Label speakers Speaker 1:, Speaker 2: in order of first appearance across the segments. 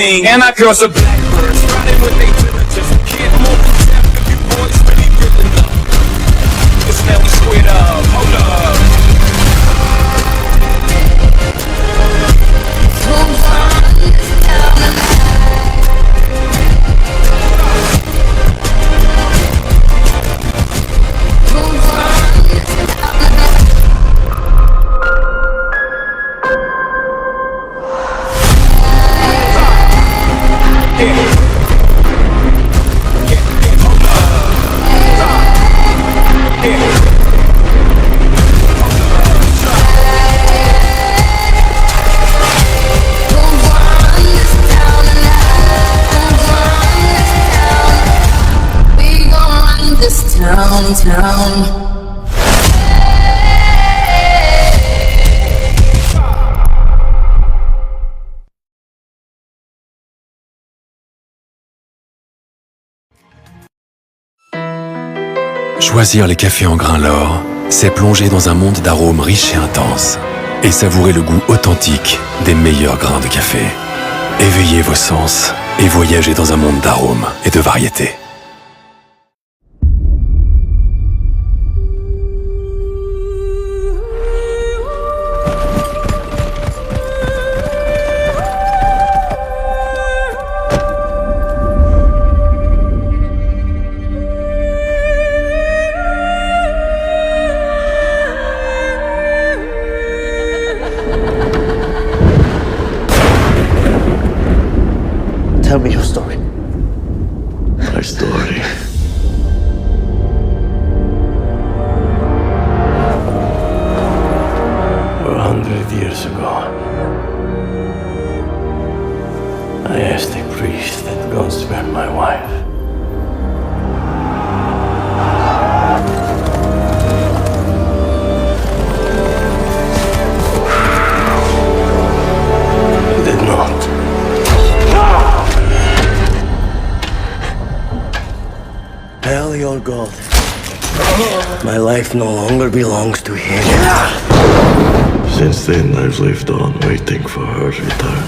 Speaker 1: And I cross a blackbird, riding with they villagers. Kid multi-tap if you boys really real enough. It's now we squared up, hold up.
Speaker 2: Town.
Speaker 3: Choisir les cafés en grains l'or, c'est plonger dans un monde d'arômes riches et intenses et savourer le goût authentique des meilleurs grains de café. Éveillez vos sens et voyagez dans un monde d'arômes et de variétés.
Speaker 4: Tell me your story.
Speaker 5: My story. Well, 100 years ago, I asked a priest that God spare my wife. He did not. Tell your God, my life no longer belongs to him. Since then, I've lived on, waiting for her return.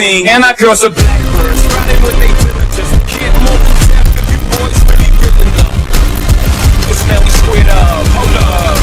Speaker 1: everything, and I curse a blackbird. Riding with they villagers, kid more than death if you boys really real enough. Cause now we squared up, hold up.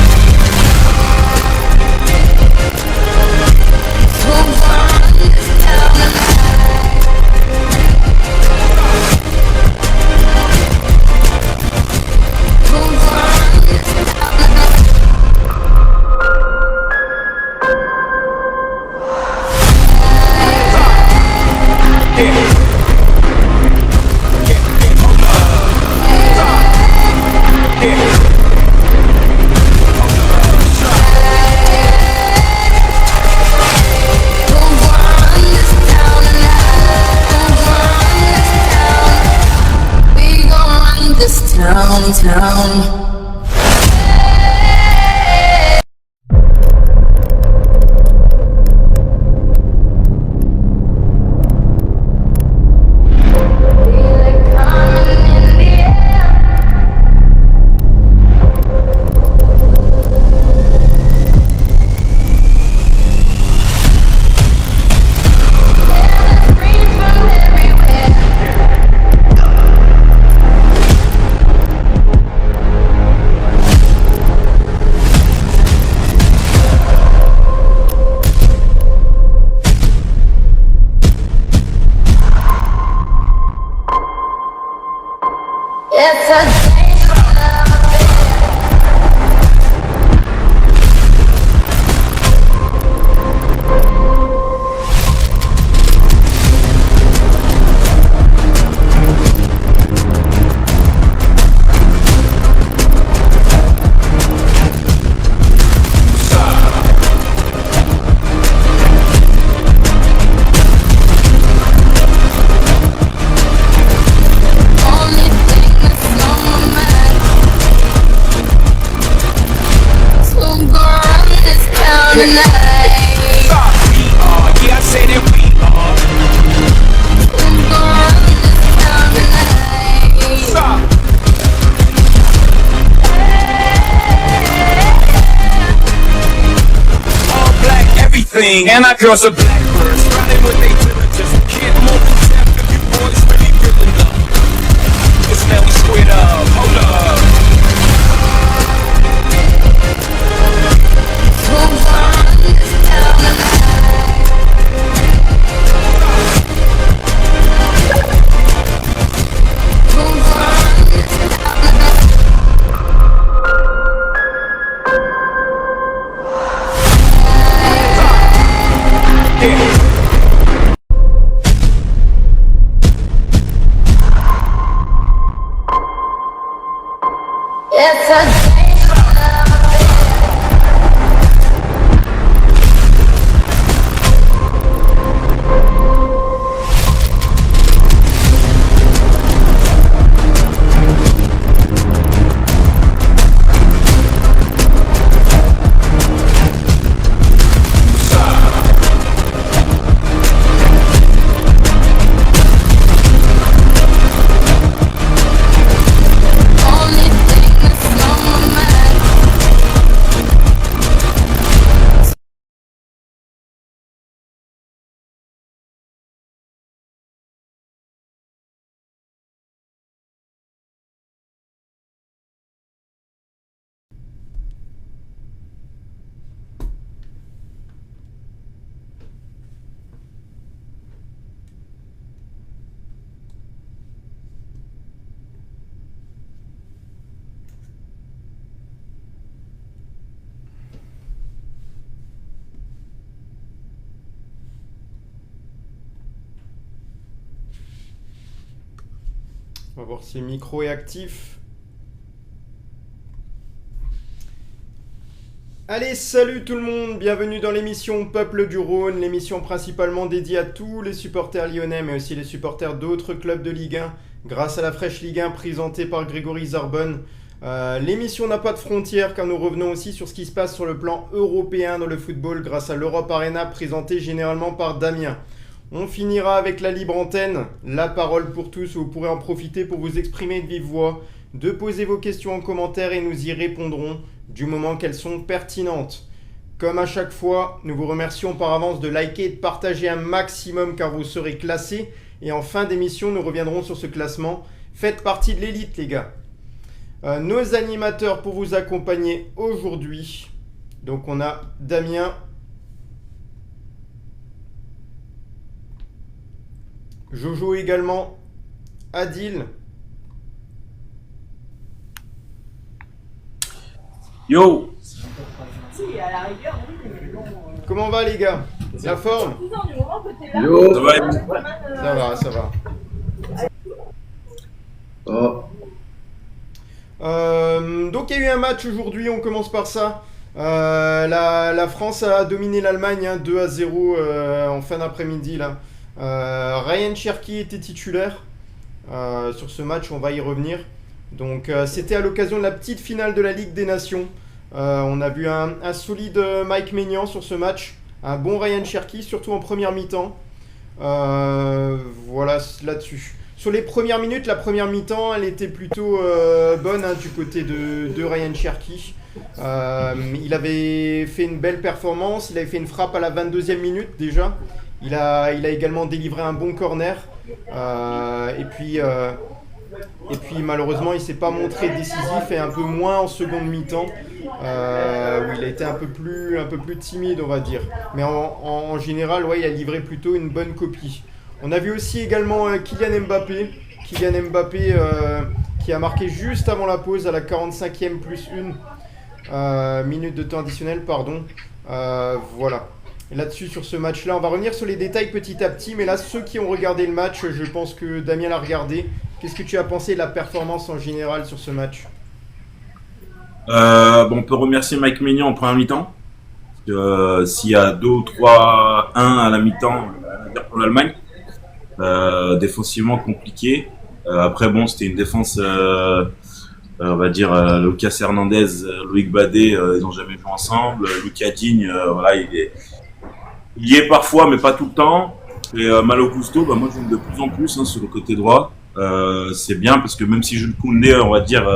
Speaker 2: Town.
Speaker 1: And I curse a blackbird. Riding with they villagers, kid more than death if you boys really real enough. Cause now we squared up, hold up.
Speaker 6: On va voir si le micro est actif. Allez, salut tout le monde, bienvenue dans l'émission Peuple du Rhône, l'émission principalement dédiée à tous les supporters lyonnais, mais aussi les supporters d'autres clubs de Ligue 1, grâce à la fraîche Ligue 1 présentée par Grégory Zarbonne. L'émission n'a pas de frontières car nous revenons aussi sur ce qui se passe sur le plan européen dans le football grâce à l'Europe Arena présentée généralement par Damien. On finira avec la libre antenne, la parole pour tous, vous pourrez en profiter pour vous exprimer de vive voix, de poser vos questions en commentaire et nous y répondrons du moment qu'elles sont pertinentes. Comme à chaque fois, nous vous remercions par avance de liker et de partager un maximum car vous serez classés. Et en fin d'émission, nous reviendrons sur ce classement. Faites partie de l'élite, les gars. Nos animateurs pour vous accompagner aujourd'hui. Donc on a Damien, Jojo également, Adil,
Speaker 2: Yo.
Speaker 6: comment va les gars? La forme?
Speaker 2: Yo. Ça va.
Speaker 6: Ça va.
Speaker 2: Oh.
Speaker 6: Donc il y a eu un match aujourd'hui, on commence par ça. La France a dominé l'Allemagne 2-0 en fin d'après-midi là. Ryan Cherki était titulaire sur ce match, on va y revenir. Donc c'était à l'occasion de la petite finale de la Ligue des Nations. On a vu un solide Mike Maignan sur ce match, un bon Ryan Cherki, surtout en première mi-temps. Voilà là-dessus. Sur les premières minutes, la première mi-temps, elle était plutôt bonne du côté de Ryan Cherki. Il avait fait une belle performance, il avait fait une frappe à la 22e minute déjà. Il a également délivré un bon corner. Et puis malheureusement, il ne s'est pas montré décisif et un peu moins en seconde mi-temps. Où il a été un peu plus timide, on va dire. Mais en général, ouais, il a livré plutôt une bonne copie. On a vu aussi également Kylian Mbappé qui a marqué juste avant la pause à la 45e plus 1 minute de temps additionnel, pardon. Voilà. Et là-dessus, sur ce match-là, on va revenir sur les détails petit à petit, mais là, ceux qui ont regardé le match, je pense que Damien l'a regardé. Qu'est-ce que tu as pensé de la performance en général sur ce match?
Speaker 2: On peut remercier Mike Maignan en première mi-temps. S'il y a 2 ou 3-1 à la mi-temps pour l'Allemagne, défensivement compliqué. Après, c'était une défense, on va dire, Lucas Hernandez, Loïc Badet, ils n'ont jamais joué ensemble. Lucas Digne, voilà, il y est parfois, mais pas tout le temps. Et Malo Gusto, moi j'aime de plus en plus sur le côté droit. C'est bien parce que même si Jules Koundé, on va dire,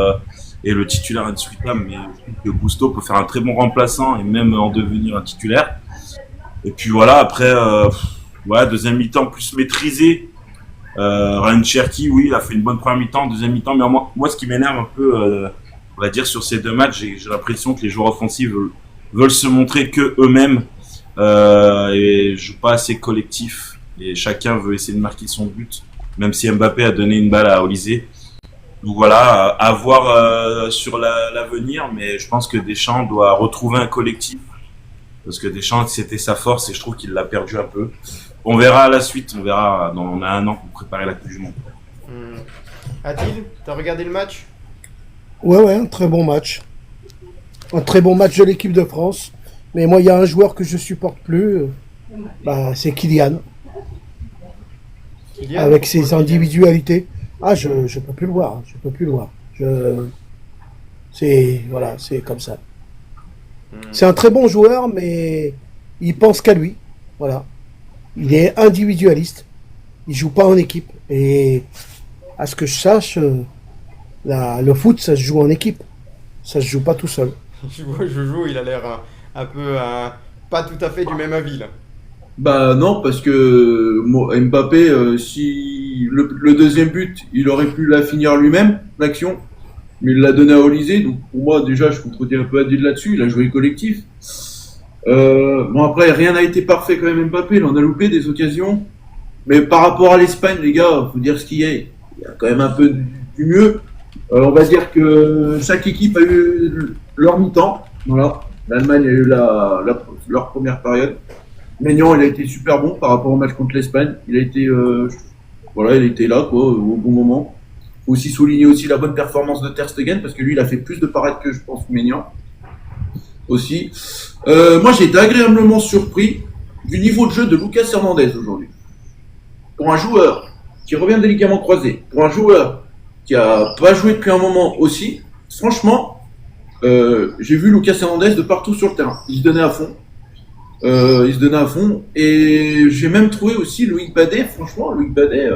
Speaker 2: est le titulaire indiscutable, mais je trouve que Gusto peut faire un très bon remplaçant et même en devenir un titulaire. Et puis voilà, après, deuxième mi-temps plus maîtrisé. Ryan Cherki, oui, il a fait une bonne première mi-temps, deuxième mi-temps, mais moi ce qui m'énerve un peu, on va dire, sur ces deux matchs, j'ai l'impression que les joueurs offensifs veulent se montrer que eux-mêmes et jouent pas assez collectif et chacun veut essayer de marquer son but, même si Mbappé a donné une balle à Olysée. Donc voilà, à voir sur l'avenir, mais je pense que Deschamps doit retrouver un collectif parce que Deschamps c'était sa force et je trouve qu'il l'a perdu un peu. On verra à la suite, on a un an pour préparer la Coupe du Monde.
Speaker 6: Adil, t'as regardé le match?
Speaker 7: Ouais, un très bon match. Un très bon match de l'équipe de France. Mais moi, il y a un joueur que je supporte plus, c'est Kylian. Avec ses individualités. Je peux plus le voir. C'est comme ça. C'est un très bon joueur, mais il pense qu'à lui. Voilà. Il est individualiste. Il joue pas en équipe. Et à ce que je sache, le foot, ça se joue en équipe. Ça se joue pas tout seul.
Speaker 6: Je vois Jojo, il a l'air un peu pas tout à fait du même avis là.
Speaker 8: Non, parce que Mbappé, si le deuxième but, il aurait pu la finir lui-même, l'action, mais il l'a donné à Olysée. Donc pour moi, déjà, je contredis un peu Adil là-dessus. Il a joué collectif. Après, rien n'a été parfait quand même. Mbappé, il en a loupé des occasions. Mais par rapport à l'Espagne, les gars, faut dire ce qu'il y a. Il y a quand même un peu du mieux. On va dire que chaque équipe a eu leur mi-temps. Voilà. L'Allemagne a eu leur première période. Maignan, il a été super bon par rapport au match contre l'Espagne. Il a été, il était là, au bon moment. Faut aussi souligner aussi la bonne performance de Ter Stegen parce que lui, il a fait plus de parades que je pense Maignan. Aussi. Moi, j'ai été agréablement surpris du niveau de jeu de Lucas Hernandez aujourd'hui. Pour un joueur qui revient des ligaments croisés, pour un joueur qui a pas joué depuis un moment aussi, franchement, j'ai vu Lucas Hernandez de partout sur le terrain. Il se donnait à fond. Et j'ai même trouvé aussi Loïc Badet. Franchement, Loïc Badet,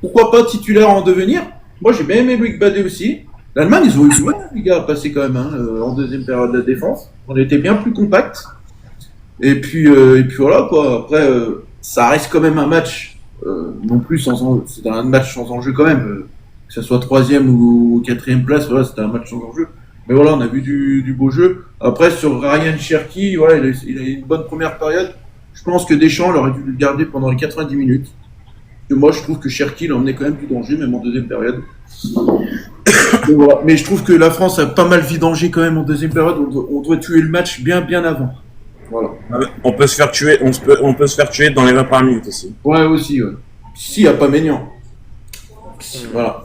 Speaker 8: pourquoi pas titulaire en devenir? Moi, j'ai bien aimé Loïc Badet aussi. L'Allemagne, ils ont eu du mal, les gars, à passer quand même en deuxième période de la défense. On était bien plus compact. Et puis voilà, quoi. Après, ça reste quand même un match non plus c'est un match sans enjeu quand même. Que ce soit 3e ou 4e place, voilà, c'était un match sans enjeu. Mais voilà, on a vu du beau jeu. Après, sur Ryan Cherki, voilà, il a eu une bonne première période. Je pense que Deschamps aurait dû le garder pendant les 90 minutes. Et moi, je trouve que Cherki, il emmenait quand même du danger, même en deuxième période. Donc, voilà. Mais je trouve que la France a pas mal vidangé quand même en deuxième période. On doit tuer le match bien avant. Voilà.
Speaker 2: On peut se faire tuer, on peut se faire tuer dans les 20 premières minutes aussi.
Speaker 8: Ouais, aussi, ouais. Si, il n'y a pas Maignan. Voilà.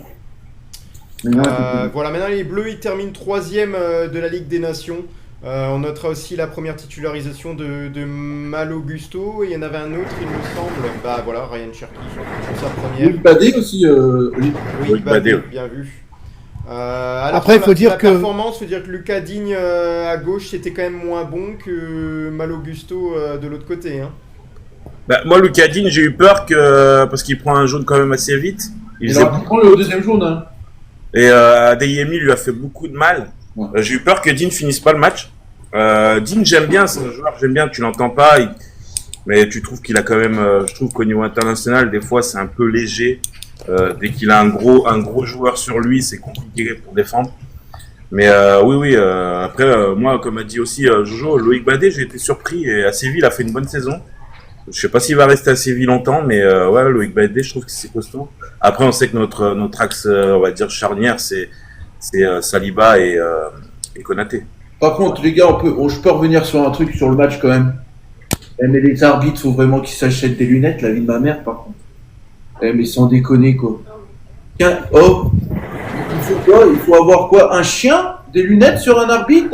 Speaker 6: Voilà, maintenant les Bleus, ils terminent 3e de la Ligue des Nations. On notera aussi la première titularisation de Malo Gusto. Et il y en avait un autre, il me semble. Bah voilà, Ryan Cherki sur sa première.
Speaker 8: Luc Badé aussi, Olivier.
Speaker 6: Oui, Badé, bien vu. Alors
Speaker 7: après, il faut dire que
Speaker 6: performance, faut dire que Lucas Digne à gauche, c'était quand même moins bon que Malo Gusto de l'autre côté. Hein.
Speaker 2: Bah, moi, Lucas Digne, j'ai eu peur parce qu'il prend un jaune quand même assez vite.
Speaker 8: Il prend le deuxième jaune. Hein.
Speaker 2: Et Adeyemi lui a fait beaucoup de mal.
Speaker 8: Ouais.
Speaker 2: J'ai eu peur que Digne finisse pas le match. Digne, j'aime bien, c'est un joueur, j'aime bien, tu l'entends pas, mais tu trouves qu'il a quand même, je trouve qu'au niveau international, des fois, c'est un peu léger. Dès qu'il a un gros joueur sur lui, c'est compliqué pour défendre. Mais oui, après, moi, comme a dit aussi Jojo, Loïc Badé, j'ai été surpris et à Séville, il a fait une bonne saison. Je sais pas s'il va rester à Séville longtemps, mais ouais, Loïc Badé, je trouve que c'est costaud. Après, on sait que notre axe, on va dire charnière, c'est Saliba et Konaté.
Speaker 8: Par contre, les gars, je peux revenir sur un truc sur le match quand même. Mais les arbitres, faut vraiment qu'ils s'achètent des lunettes, la vie de ma mère, par contre. Mais sans déconner, quoi. Oh, il faut quoi? Il faut avoir quoi? Un chien? Des lunettes sur un arbitre?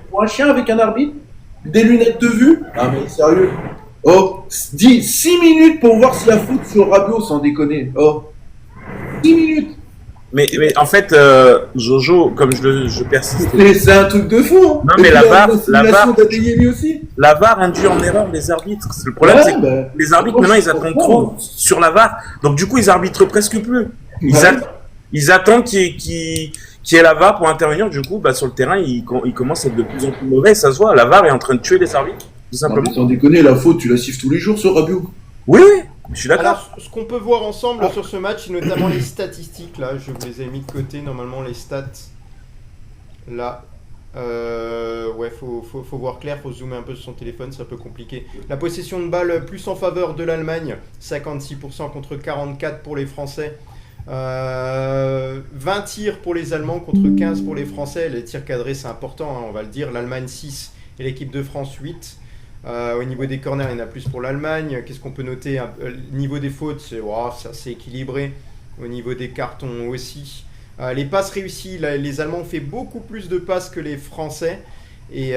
Speaker 8: Pour un chien avec un arbitre? Des lunettes de vue? Ah, mais sérieux? Oh, 6 minutes pour voir s'il y a faute sur Rabiot, sans déconner. Oh, 6 minutes.
Speaker 2: Mais en fait, Jojo, comme je persiste.
Speaker 8: C'est un truc de fou.
Speaker 2: Non, mais la VAR
Speaker 8: induit
Speaker 2: en erreur les arbitres. Le problème, c'est que les arbitres, maintenant, ils attendent trop sur la VAR. Donc, du coup, ils arbitrent presque plus. Ils attendent qu'il y ait la VAR pour intervenir. Du coup, sur le terrain, ils commencent à être de plus en plus mauvais. Ça se voit, la VAR est en train de tuer les arbitres, tout simplement.
Speaker 8: Sans déconner, la faute, tu la siffles tous les jours sur Rabiot.
Speaker 2: Oui, je suis d'accord.
Speaker 6: Alors, ce qu'on peut voir ensemble sur ce match, c'est notamment les statistiques. Là, je vous les ai mis de côté. Normalement, les stats. Là. Ouais, faut voir clair, faut zoomer un peu sur son téléphone, c'est un peu compliqué. La possession de balle plus en faveur de l'Allemagne, 56% contre 44% pour les Français. 20 tirs pour les Allemands contre 15 pour les Français. Les tirs cadrés, c'est important, hein, on va le dire. L'Allemagne 6 et l'équipe de France 8. Au niveau des corners, il y en a plus pour l'Allemagne. Qu'est-ce qu'on peut noter? Niveau des fautes, c'est assez équilibré. Au niveau des cartons aussi. Les passes réussies, les Allemands ont fait beaucoup plus de passes que les Français. Et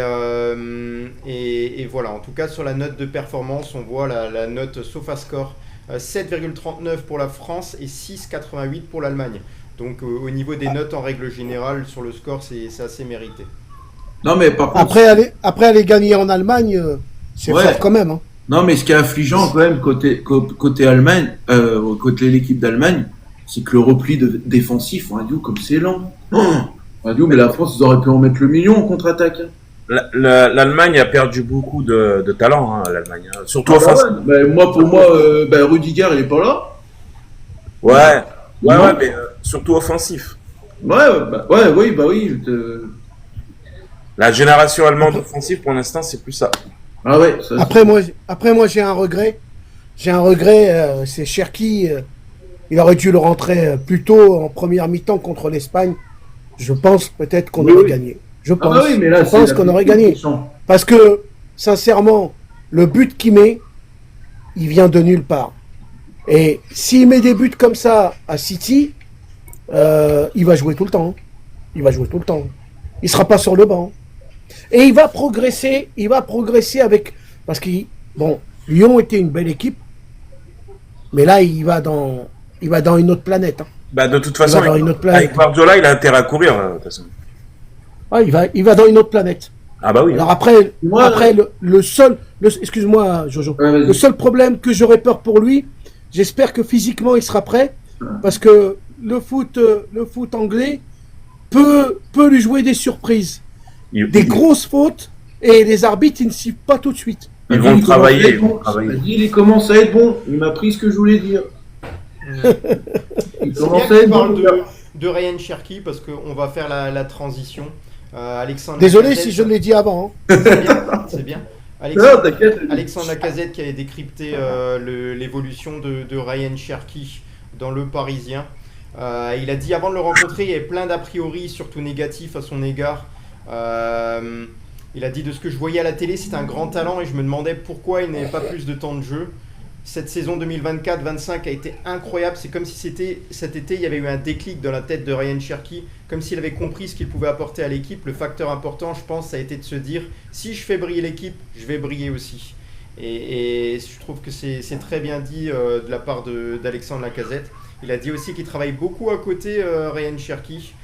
Speaker 6: voilà, en tout cas sur la note de performance, on voit la note SofaScore 7,39 pour la France et 6,88 pour l'Allemagne. Donc au niveau des notes en règle générale, sur le score, c'est assez mérité.
Speaker 8: Non, mais par contre,
Speaker 7: après aller gagner en Allemagne, c'est fort quand même. Hein.
Speaker 8: Non, mais ce qui est affligeant quand même côté Allemagne, côté l'équipe d'Allemagne, c'est que le repli défensif, comme c'est lent. Mais la France, ils auraient pu en mettre le million en contre-attaque.
Speaker 2: L'Allemagne a perdu beaucoup de talent, hein, l'Allemagne. Surtout offensif.
Speaker 8: Pour moi, Rudiger, il est pas là.
Speaker 2: Ouais, mais surtout offensif.
Speaker 8: Oui.
Speaker 2: La génération allemande offensive, pour l'instant, c'est plus ça.
Speaker 8: Ah ouais.
Speaker 7: Après moi, j'ai un regret. C'est Cherki. Il aurait dû le rentrer plus tôt en première mi-temps contre l'Espagne. Je pense peut-être qu'on aurait gagné. Je pense qu'on aurait gagné. Parce que, sincèrement, le but qu'il met, il vient de nulle part. Et s'il met des buts comme ça à City, il va jouer tout le temps. Il va ne sera pas sur le banc. Et il va progresser avec... Parce que, Lyon était une belle équipe, mais là, il va dans une autre planète. Hein.
Speaker 2: De toute façon, avec Guardiola, il a intérêt à courir. De toute façon.
Speaker 7: Ouais, il va dans une autre planète.
Speaker 2: Ah bah oui.
Speaker 7: Alors après excuse-moi Jojo, le seul problème que j'aurais peur pour lui, j'espère que physiquement il sera prêt, parce que le foot anglais, peut lui jouer des surprises, des
Speaker 2: Ils
Speaker 7: grosses fautes, et les arbitres, ils ne sifflent pas tout de suite.
Speaker 2: vont le travailler. Ils vont le
Speaker 8: Bon.
Speaker 2: travailler.
Speaker 8: Il commence à être bon. Il m'a pris ce que je voulais dire. Il
Speaker 6: C'est bien
Speaker 8: commence à
Speaker 6: que
Speaker 8: être
Speaker 6: tu parles
Speaker 8: bon.
Speaker 6: de Ryan Cherky parce qu'on va faire la transition. Alexandre
Speaker 7: Désolé
Speaker 6: Lacazette,
Speaker 7: si je l'ai dit avant. Hein.
Speaker 6: c'est bien.
Speaker 8: Non, t'inquiète.
Speaker 6: Alexandre Lacazette qui avait décrypté l'évolution de Ryan Cherky dans Le Parisien. Il a dit avant de le rencontrer, il y avait plein d'a priori, surtout négatifs à son égard. Il a dit de ce que je voyais à la télé, c'était un grand talent et je me demandais pourquoi il n'avait pas plus de temps de jeu. Cette saison 2024-25 a été incroyable. C'est comme si cet été, il y avait eu un déclic dans la tête de Ryan Cherky, comme s'il avait compris ce qu'il pouvait apporter à l'équipe. Le facteur important, je pense, ça a été de se dire si je fais briller l'équipe, je vais briller aussi. Et je trouve que c'est très bien dit de la part d'Alexandre Lacazette. Il a dit aussi qu'il travaille beaucoup à côté Ryan Cherky.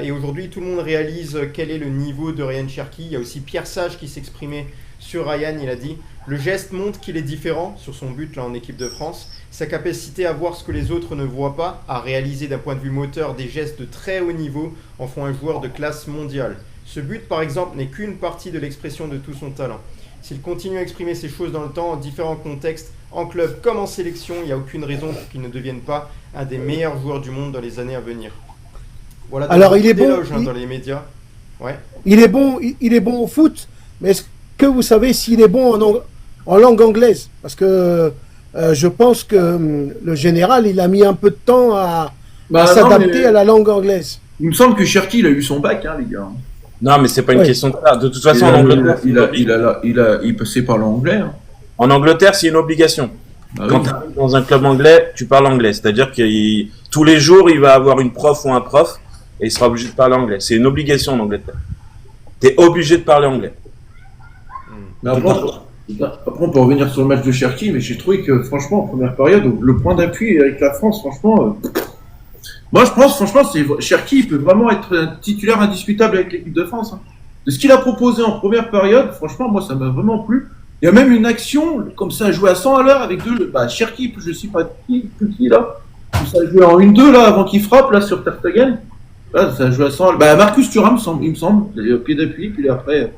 Speaker 6: Et aujourd'hui, tout le monde réalise quel est le niveau de Ryan Cherky. Il y a aussi Pierre Sage qui s'exprimait sur Ryan. Il a dit « Le geste montre qu'il est différent sur son but là, en équipe de France. Sa capacité à voir ce que les autres ne voient pas, à réaliser d'un point de vue moteur des gestes de très haut niveau en font un joueur de classe mondiale. Ce but, par exemple, n'est qu'une partie de l'expression de tout son talent. S'il continue à exprimer ces choses dans le temps, en différents contextes, en club comme en sélection, il n'y a aucune raison pour qu'il ne devienne pas un des meilleurs joueurs du monde dans les années à venir. » Voilà,
Speaker 7: Alors, il est bon,
Speaker 6: dans les médias. Ouais.
Speaker 7: Il est bon au foot, mais est-ce que vous savez s'il est bon en langue anglaise? Parce que je pense que le général, il a mis un peu de temps à s'adapter à la langue anglaise.
Speaker 8: Il me semble que Cherky, il a eu son bac, hein, les gars.
Speaker 2: Non, mais c'est pas une question de ça. De toute façon, en Angleterre,
Speaker 8: il passait par l'anglais. Hein.
Speaker 2: En Angleterre, c'est une obligation.
Speaker 8: Ah
Speaker 2: Quand
Speaker 8: oui.
Speaker 2: tu arrives dans un club anglais, tu parles anglais. C'est-à-dire que tous les jours, il va avoir une prof ou un prof et il sera obligé de parler anglais. C'est une obligation en Angleterre. Tu es obligé de parler anglais.
Speaker 8: Mais après, on peut revenir sur le match de Cherky, mais j'ai trouvé que, franchement, en première période, le point d'appui avec la France, franchement... Moi, je pense, franchement, Cherky peut vraiment être un titulaire indiscutable avec l'équipe de France. Hein. De ce qu'il a proposé en première période, franchement, moi, ça m'a vraiment plu. Il y a même une action, comme ça, joué à 100 à l'heure avec Cherky, je sais pas qui là. Ça a joué en 1-2 là, avant qu'il frappe, là, sur Ter Stegen. Là, ça a joué à 100 à l'heure. Marcus Thuram, il me semble, au pied d'appui, puis après...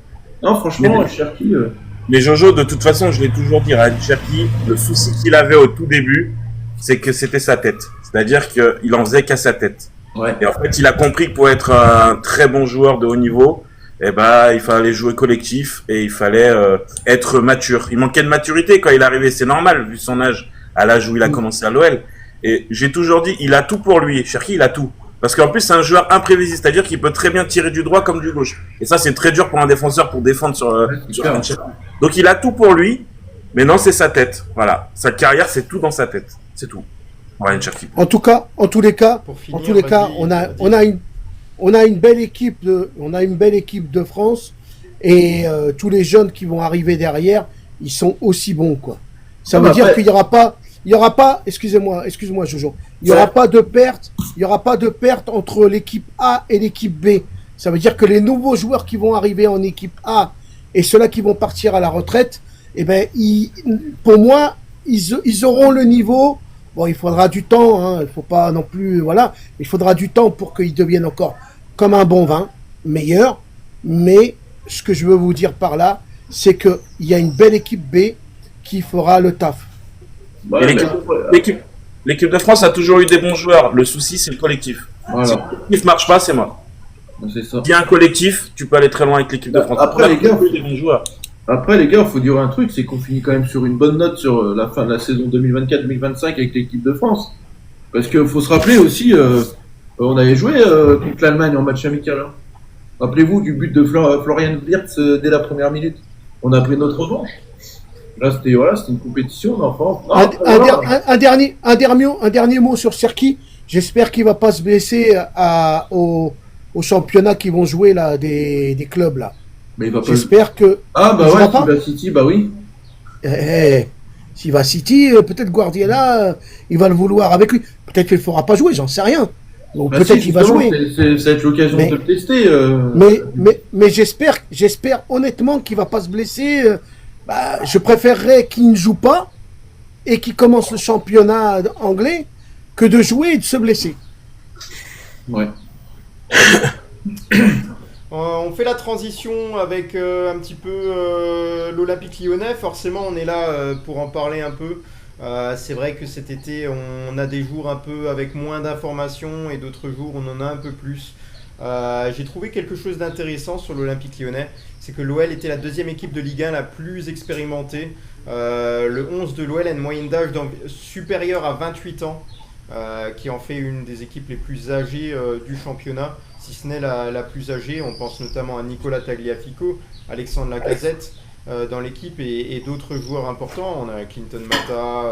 Speaker 8: Non, franchement, Cherky...
Speaker 2: Mais Jojo, de toute façon, je l'ai toujours dit, Ryan Cherky, le souci qu'il avait au tout début, c'est que c'était sa tête. C'est-à-dire qu'il en faisait qu'à sa tête.
Speaker 8: Ouais.
Speaker 2: Et en fait, il a compris que pour être un très bon joueur de haut niveau, il fallait jouer collectif et il fallait être mature. Il manquait de maturité quand il est arrivé, c'est normal, vu son âge, à l'âge où il a commencé à l'OL. Et j'ai toujours dit, il a tout pour lui. Cherky, il a tout. Parce qu'en plus, c'est un joueur imprévisible, c'est-à-dire qu'il peut très bien tirer du droit comme du gauche. Et ça, c'est très dur pour un défenseur pour défendre sur Cherky. Donc, il a tout pour lui, mais non, c'est sa tête. Voilà. Sa carrière, c'est tout dans sa tête. C'est tout. Ryan Cherky.
Speaker 7: En tous les cas, on a une belle équipe de France et tous les jeunes qui vont arriver derrière, ils sont aussi bons, quoi. Ça veut dire qu'il y aura pas, excusez-moi Jojo, il y aura pas de perte entre l'équipe A et l'équipe B. Ça veut dire que les nouveaux joueurs qui vont arriver en équipe A et ceux-là qui vont partir à la retraite, pour moi, ils auront le niveau. Bon, il faudra du temps, hein, il faut pas non plus, voilà, il faudra du temps pour qu'ils deviennent encore comme un bon vin, meilleur. Mais ce que je veux vous dire par là, c'est que il y a une belle équipe B qui fera le taf.
Speaker 8: Ouais,
Speaker 2: l'équipe de France a toujours eu des bons joueurs. Le souci, c'est le collectif.
Speaker 8: Voilà.
Speaker 2: Si le collectif marche pas, c'est mort.
Speaker 8: C'est ça.
Speaker 2: Il y a un collectif, tu peux aller très loin avec l'équipe de France.
Speaker 8: Après, les gars,
Speaker 2: des bons joueurs.
Speaker 8: Après, les gars, il faut dire un truc, c'est qu'on finit quand même sur une bonne note sur la fin de la saison 2024-2025 avec l'équipe de France. Parce qu'il faut se rappeler aussi, on avait joué contre l'Allemagne en match amical. Hein. Rappelez-vous du but de Florian Wirtz dès la première minute. On a pris notre revanche. Là, c'était une compétition, mais enfin...
Speaker 7: Un dernier mot sur Cherky. J'espère qu'il va pas se blesser au championnat qui vont jouer là, des clubs là.
Speaker 8: Mais il va pas...
Speaker 7: J'espère que...
Speaker 8: Ah bah ouais, s'il va City, bah oui.
Speaker 7: S'il va City, peut-être Guardiola, il va le vouloir avec lui. Peut-être qu'il ne fera pas jouer, j'en sais rien. Donc peut-être qu'il va jouer.
Speaker 8: Ça va être l'occasion de le tester.
Speaker 7: Mais j'espère honnêtement qu'il va pas se blesser. Je préférerais qu'il ne joue pas et qu'il commence le championnat anglais que de jouer et de se blesser.
Speaker 8: Ouais.
Speaker 6: On fait la transition avec un petit peu l'Olympique Lyonnais. Forcément, on est là pour en parler un peu. C'est vrai que cet été, on a des jours un peu avec moins d'informations et d'autres jours, on en a un peu plus. J'ai trouvé quelque chose d'intéressant sur l'Olympique Lyonnais. C'est que l'OL était la deuxième équipe de Ligue 1 la plus expérimentée. Le 11 de l'OL a une moyenne d'âge supérieure à 28 ans, qui en fait une des équipes les plus âgées du championnat, si ce n'est la plus âgée. On pense notamment à Nicolas Tagliafico, Alexandre Lacazette dans l'équipe et d'autres joueurs importants. On a Clinton Mata,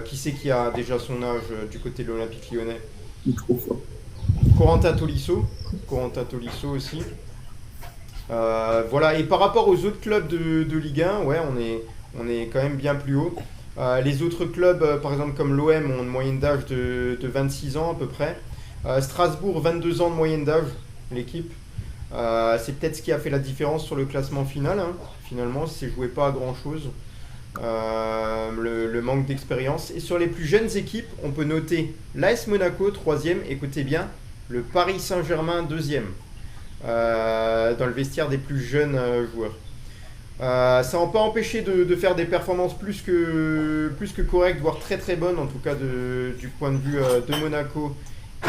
Speaker 6: qui c'est qui a déjà son âge du côté de l'Olympique Lyonnais?
Speaker 8: Trop fort.
Speaker 6: Corentin Tolisso aussi. Voilà, et par rapport aux autres clubs de Ligue 1, ouais, on est quand même bien plus haut. Les autres clubs, par exemple comme l'OM, ont une moyenne d'âge de 26 ans à peu près. Strasbourg, 22 ans de moyenne d'âge, l'équipe. C'est peut-être ce qui a fait la différence sur le classement final. Hein. Finalement, ça ne jouait pas à grand-chose. Le manque d'expérience. Et sur les plus jeunes équipes, on peut noter l'AS Monaco, 3e, écoutez bien, le Paris Saint-Germain, 2e, dans le vestiaire des plus jeunes joueurs. Ça n'a pas empêché de faire des performances plus que correctes, voire très très bonnes, en tout cas du point de vue de Monaco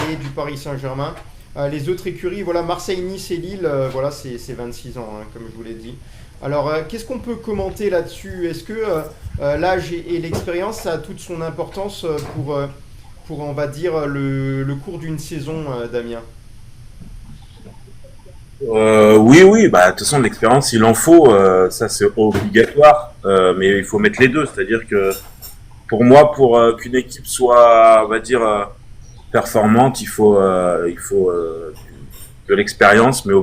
Speaker 6: et du Paris Saint-Germain. Les autres écuries, voilà, Marseille, Nice et Lille, voilà, c'est 26 ans, hein, comme je vous l'ai dit. Alors, qu'est-ce qu'on peut commenter là-dessus? Est-ce que l'âge et l'expérience, ça a toute son importance pour on va dire, le cours d'une saison, Damien?
Speaker 2: Oui, bah de toute façon l'expérience il en faut, ça c'est obligatoire, mais il faut mettre les deux, c'est-à-dire que pour moi, pour qu'une équipe soit, on va dire, performante, il faut de l'expérience, mais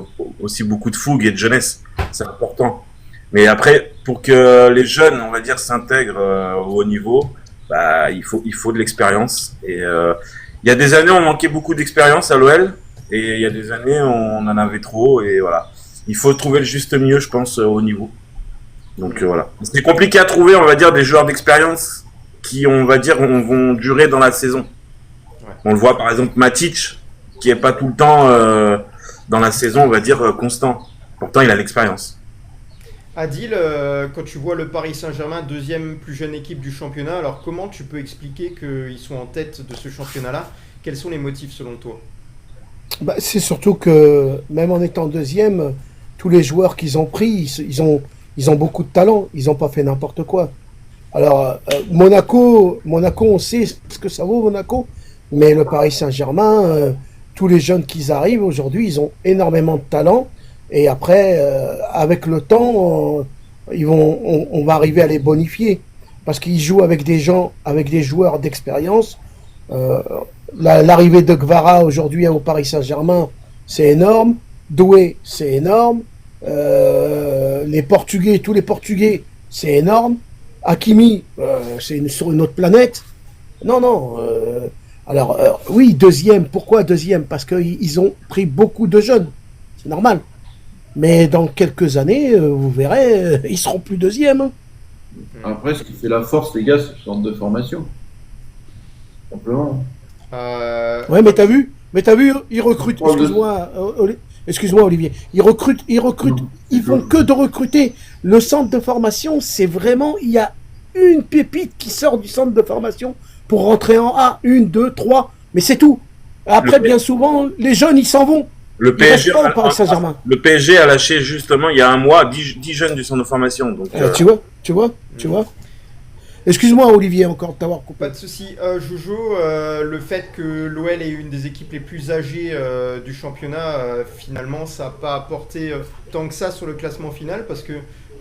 Speaker 2: aussi beaucoup de fougue et de jeunesse, c'est important. Mais après, pour que les jeunes, on va dire, s'intègrent au haut niveau, bah il faut de l'expérience. Et il y a des années, on manquait beaucoup d'expérience à l'OL. Et il y a des années, on en avait trop, et voilà. Il faut trouver le juste milieu, je pense, au niveau. Donc voilà. C'est compliqué à trouver, on va dire, des joueurs d'expérience qui, on va dire, vont durer dans la saison. Ouais. On le voit par exemple Matic, qui est pas tout le temps dans la saison, on va dire, constant. Pourtant, il a l'expérience.
Speaker 6: Adil, quand tu vois le Paris Saint-Germain, deuxième plus jeune équipe du championnat, alors comment tu peux expliquer qu'ils sont en tête de ce championnat-là? Quels sont les motifs selon toi?
Speaker 7: Bah, c'est surtout que, même en étant deuxième, tous les joueurs qu'ils ont pris, ils ont beaucoup de talent. Ils n'ont pas fait n'importe quoi. Alors, Monaco, on sait ce que ça vaut, Monaco. Mais le Paris Saint-Germain, tous les jeunes qui arrivent aujourd'hui, ils ont énormément de talent. Et après, avec le temps, on va arriver à les bonifier. Parce qu'ils jouent avec des joueurs d'expérience. L'arrivée de Gvara aujourd'hui au Paris Saint-Germain, c'est énorme. Doué, c'est énorme. Tous les Portugais, c'est énorme. Hakimi, c'est sur une autre planète. Non. Alors, oui, deuxième. Pourquoi deuxième? Parce qu'ils ont pris beaucoup de jeunes. C'est normal. Mais dans quelques années, vous verrez, ils seront plus deuxième. Hein.
Speaker 8: Après, ce qui fait la force, les gars, c'est le centre de formation. Simplement.
Speaker 7: Ouais, mais t'as vu, ils recrutent. Excuse-moi, Olivier. Ils recrutent. Ils font que de recruter. Le centre de formation, c'est vraiment, il y a une pépite qui sort du centre de formation pour rentrer en A, 1, 2, 3, mais c'est tout. Après, bien souvent, les jeunes, ils s'en vont.
Speaker 2: Le PSG a lâché justement il y a un mois 10 jeunes du centre de formation. Donc,
Speaker 7: tu vois. Excuse-moi, Olivier, encore de t'avoir coupé.
Speaker 6: Pas de souci. Jojo, le fait que l'OL est une des équipes les plus âgées du championnat, finalement, ça n'a pas apporté tant que ça sur le classement final parce que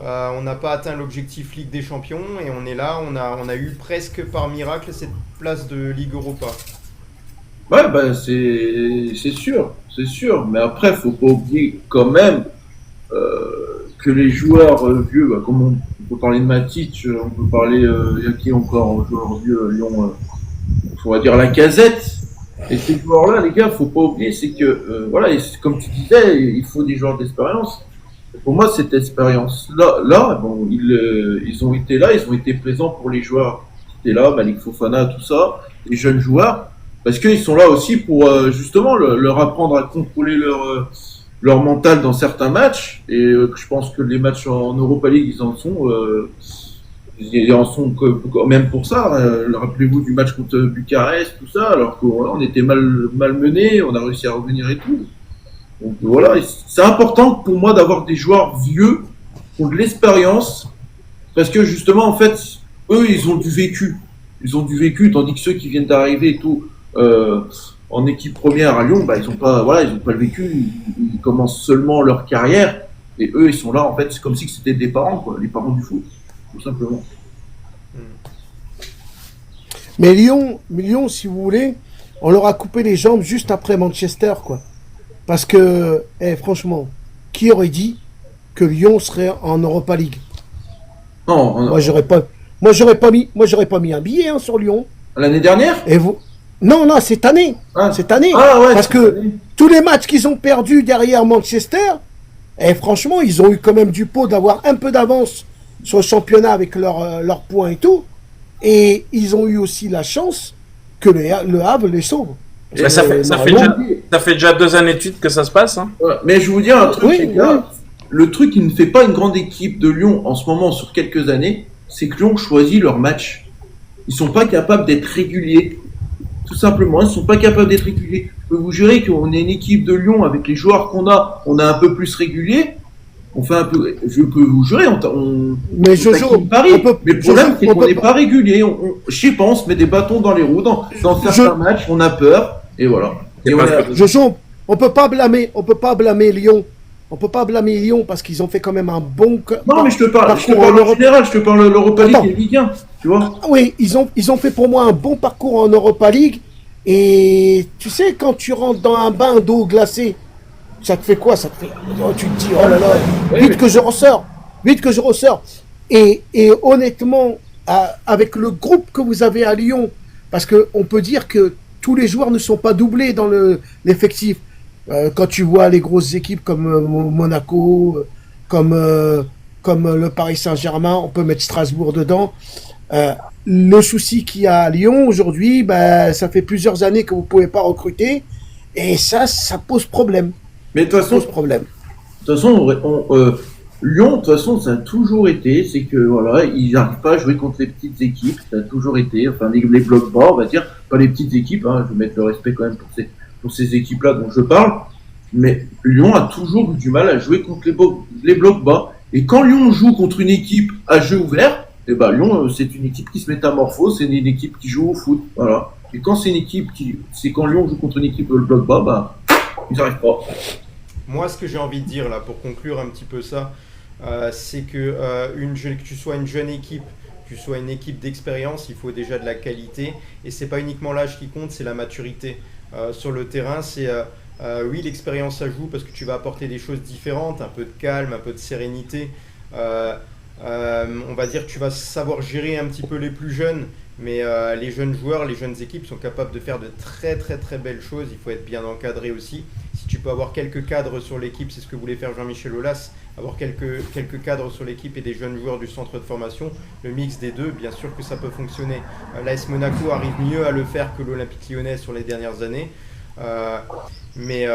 Speaker 6: on n'a pas atteint l'objectif Ligue des Champions et on est là, on a eu presque par miracle cette place de Ligue Europa.
Speaker 8: Ouais, bah c'est sûr. Mais après, faut pas oublier quand même que les joueurs vieux, bah, comme on peut parler de Matic, on peut parler, il y a qui encore aujourd'hui Lyon, on va dire Lacazette. Et ces joueurs-là, les gars, faut pas oublier, c'est que voilà, et comme tu disais, il faut des joueurs d'expérience. Pour moi, cette expérience-là, bon, ils ont été là, ils ont été présents pour les joueurs qui étaient là, Malik Fofana, tout ça, les jeunes joueurs. Parce qu'ils sont là aussi pour justement leur apprendre à contrôler leur mental dans certains matchs. Et je pense que les matchs en Europa League, ils en sont quand même pour ça. Rappelez-vous du match contre Bucarest, tout ça, alors qu'on était malmenés, on a réussi à revenir et tout. Donc voilà, c'est important pour moi d'avoir des joueurs vieux qui ont de l'expérience, parce que justement, en fait, eux, ils ont du vécu. Ils ont du vécu, tandis que ceux qui viennent d'arriver et tout, en équipe première à Lyon, bah, ils ont pas le vécu, ils commencent seulement leur carrière, et eux, ils sont là, en fait, c'est comme si c'était des parents, quoi, les parents du foot, tout simplement.
Speaker 7: Mais Lyon, si vous voulez, on leur a coupé les jambes juste après Manchester, quoi. Parce que, franchement, qui aurait dit que Lyon serait en Europa League?
Speaker 8: Non.
Speaker 7: Moi, j'aurais pas mis un billet sur Lyon.
Speaker 8: L'année dernière?
Speaker 7: Et vous? Non, cette année. Cette année.
Speaker 8: Ah ouais.
Speaker 7: Parce que tous les matchs qu'ils ont perdus derrière Manchester, franchement, ils ont eu quand même du pot d'avoir un peu d'avance sur le championnat avec leurs points et tout. Et ils ont eu aussi la chance que le Havre les sauve.
Speaker 2: Ça fait déjà 2 années de suite que ça se passe. Hein.
Speaker 8: Ouais, mais je vais vous dire un truc, les gars. Le truc qui ne fait pas une grande équipe de Lyon en ce moment sur quelques années, c'est que Lyon choisit leur match. Ils sont pas capables d'être réguliers. Tout simplement, ils sont pas capables d'être réguliers. Je peux vous jurer qu'on est une équipe de Lyon avec les joueurs qu'on a, on est un peu plus réguliers. On fait un peu. Je peux vous jurer,
Speaker 7: mais Jojo,
Speaker 8: Paris. Mais le problème, c'est qu'on n'est pas régulier. Je sais pas, on se met des bâtons dans les roues. Dans certains matchs, on a peur. Et voilà.
Speaker 7: Jojo, on peut pas blâmer Lyon. On peut pas blâmer Lyon parce qu'ils ont fait quand même un bon.
Speaker 8: Non, mais je te parle en général. Je te parle de l'Europa League et Ligue 1. Tu vois.
Speaker 7: Oui, ils ont fait pour moi un bon parcours en Europa League. Et tu sais, quand tu rentres dans un bain d'eau glacée, ça te fait quoi? Tu te dis, oh là là, vite que je ressors. Et honnêtement, avec le groupe que vous avez à Lyon, parce qu'on peut dire que tous les joueurs ne sont pas doublés dans l'effectif. Quand tu vois les grosses équipes comme Monaco, comme le Paris Saint-Germain, on peut mettre Strasbourg dedans. Le souci qu'il y a à Lyon aujourd'hui, ça fait plusieurs années que vous ne pouvez pas recruter. Et ça pose problème.
Speaker 8: Mais de toute façon, Lyon, de toute façon, ça a toujours été, c'est que voilà, ils n'arrivent pas à jouer contre les petites équipes. Ça a toujours été, enfin les blocs bas, on va dire, pas les petites équipes. Hein, je vais mettre le respect quand même pour ces équipes-là dont je parle. Mais Lyon a toujours eu du mal à jouer contre les blocs bas. Et quand Lyon joue contre une équipe à jeu ouvert, Lyon, c'est une équipe qui se métamorphose, c'est une équipe qui joue au foot, voilà. Et quand c'est quand Lyon joue contre une équipe de bloc bas, ils n'arrivent pas.
Speaker 6: Moi, ce que j'ai envie de dire là, pour conclure un petit peu ça, c'est que que tu sois une jeune équipe, que tu sois une équipe d'expérience, il faut déjà de la qualité. Et c'est pas uniquement l'âge qui compte, c'est la maturité. Sur le terrain, c'est oui, l'expérience ça joue parce que tu vas apporter des choses différentes, un peu de calme, un peu de sérénité. On va dire que tu vas savoir gérer un petit peu les plus jeunes, mais les jeunes joueurs, les jeunes équipes sont capables de faire de très très très belles choses. Il faut être bien encadré aussi. Si tu peux avoir quelques cadres sur l'équipe, c'est ce que voulait faire Jean-Michel Aulas, avoir quelques cadres sur l'équipe et des jeunes joueurs du centre de formation, le mix des deux, bien sûr que ça peut fonctionner. L'AS Monaco arrive mieux à le faire que l'Olympique Lyonnais sur les dernières années. Mais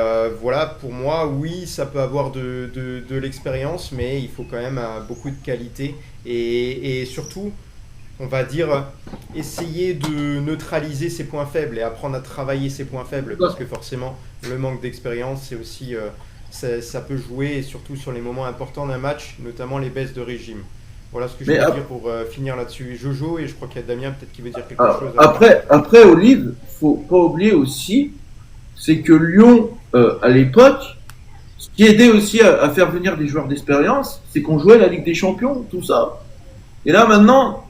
Speaker 6: voilà, pour moi, oui, ça peut avoir de l'expérience, mais il faut quand même beaucoup de qualité et surtout, on va dire, essayer de neutraliser ses points faibles et apprendre à travailler ses points faibles, parce que forcément, le manque d'expérience, c'est aussi, ça peut jouer, et surtout sur les moments importants d'un match, notamment les baisses de régime. Voilà ce que je veux dire pour finir là-dessus. Jojo, et je crois qu'il y a Damien peut-être qui veut dire quelque chose.
Speaker 8: Après, Olive, faut pas oublier aussi, c'est que Lyon, à l'époque, ce qui aidait aussi à faire venir des joueurs d'expérience, c'est qu'on jouait la Ligue des Champions, tout ça. Et là, maintenant,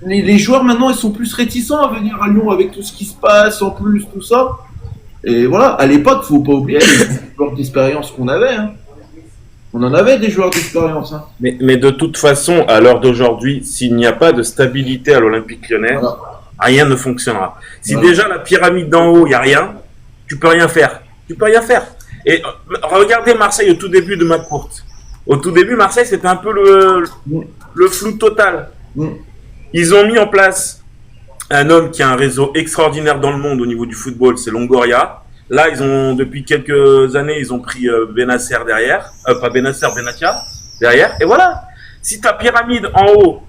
Speaker 8: les joueurs, maintenant, ils sont plus réticents à venir à Lyon avec tout ce qui se passe, en plus, tout ça. Et voilà, à l'époque, faut pas oublier les joueurs d'expérience qu'on avait. Hein. On en avait des joueurs d'expérience. Hein.
Speaker 2: Mais de toute façon, à l'heure d'aujourd'hui, s'il n'y a pas de stabilité à l'Olympique Lyonnais, rien ne fonctionnera. Si déjà la pyramide d'en haut, il n'y a rien, tu peux rien faire. Et regardez Marseille au tout début de McCourt. Au tout début, Marseille, c'était un peu le flou total. Ils ont mis en place un homme qui a un réseau extraordinaire dans le monde au niveau du football, c'est Longoria. Là, depuis quelques années, ils ont pris Benasser derrière, pas Benasser, Benatia derrière. Et voilà. Si ta pyramide en haut,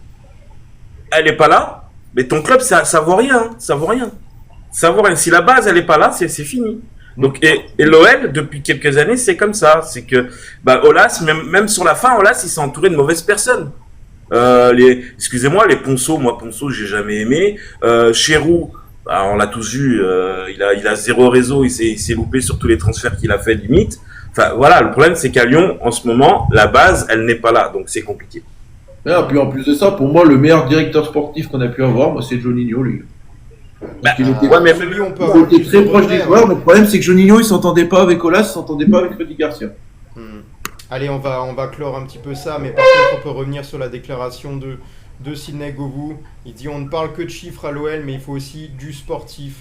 Speaker 2: elle est pas là, mais ton club, ça vaut rien, hein. Ça vaut rien. Ça vaut rien. Si la base, elle est pas là, c'est fini. Donc, et l'OL, depuis quelques années, c'est comme ça. C'est que, Aulas, même sur la fin, Aulas, il s'est entouré de mauvaises personnes. Excusez-moi, les Ponceau, moi, Ponceau, j'ai jamais aimé. Chérou, on l'a tous vu, il a zéro réseau, il s'est loupé sur tous les transferts qu'il a fait, limite. Enfin, voilà, le problème, c'est qu'à Lyon, en ce moment, la base, elle n'est pas là. Donc, c'est compliqué.
Speaker 8: Et puis, en plus de ça, pour moi, le meilleur directeur sportif qu'on a pu avoir, moi, c'est Juninho, lui. Il était très proche des joueurs, mais le problème c'est que Juninho il s'entendait pas avec Aulas, il s'entendait pas avec Rudy Garcia.
Speaker 6: Allez, on va clore un petit peu ça, mais par contre on peut revenir sur la déclaration de Sidney Govou. Il dit on ne parle que de chiffres à l'OL, mais il faut aussi du sportif.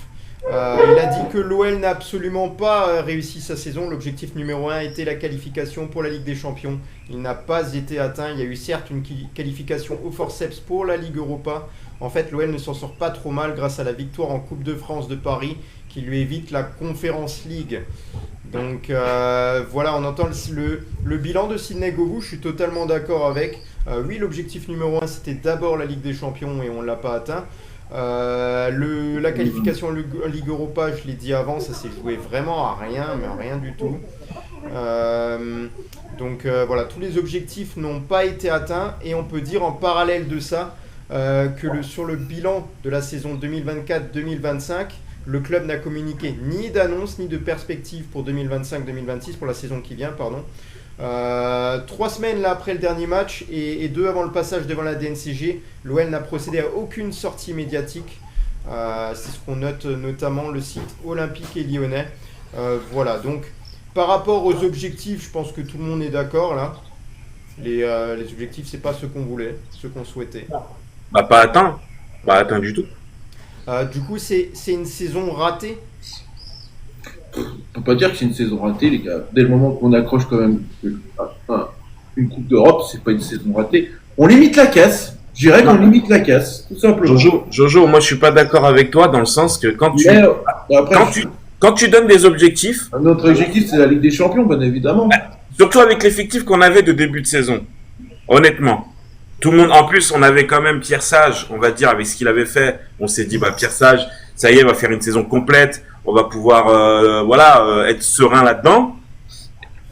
Speaker 6: Il a dit que l'OL n'a absolument pas réussi sa saison. L'objectif numéro 1 était la qualification pour la Ligue des Champions. Il n'a pas été atteint. Il y a eu certes une qualification au forceps pour la Ligue Europa. En fait, l'OL ne s'en sort pas trop mal grâce à la victoire en Coupe de France de Paris qui lui évite la Conference League. Donc voilà, on entend le bilan de Sidney Govou, je suis totalement d'accord avec. Oui, l'objectif numéro 1 c'était d'abord la Ligue des Champions et on ne l'a pas atteint. La qualification en Ligue Europa, je l'ai dit avant, ça s'est joué vraiment à rien, mais à rien du tout. Donc voilà, tous les objectifs n'ont pas été atteints et on peut dire en parallèle de ça que sur le bilan de la saison 2024-2025, le club n'a communiqué ni d'annonce ni de perspective pour 2025-2026, pour la saison qui vient, pardon. 3 semaines là, après le dernier match et 2 avant le passage devant la DNCG, l'OL n'a procédé à aucune sortie médiatique. C'est ce qu'on note notamment le site olympique et lyonnais. Voilà, donc par rapport aux objectifs, je pense que tout le monde est d'accord là. Les objectifs, c'est pas ce qu'on voulait, ce qu'on souhaitait.
Speaker 2: Pas atteint. Pas atteint du tout.
Speaker 6: Du coup, c'est une saison ratée.
Speaker 8: On peut pas dire que c'est une saison ratée, les gars. Dès le moment qu'on accroche quand même une Coupe d'Europe, c'est pas une saison ratée. On limite la casse. Je dirais qu'on limite la casse, tout simplement.
Speaker 2: Jojo, moi je suis pas d'accord avec toi dans le sens que quand tu donnes des objectifs.
Speaker 8: Notre objectif c'est la Ligue des Champions, bien évidemment.
Speaker 2: Surtout avec l'effectif qu'on avait de début de saison. Honnêtement. Tout le monde, en plus, on avait quand même Pierre Sage, on va dire, avec ce qu'il avait fait. On s'est dit, Pierre Sage, ça y est, va faire une saison complète. On va pouvoir, être serein là-dedans.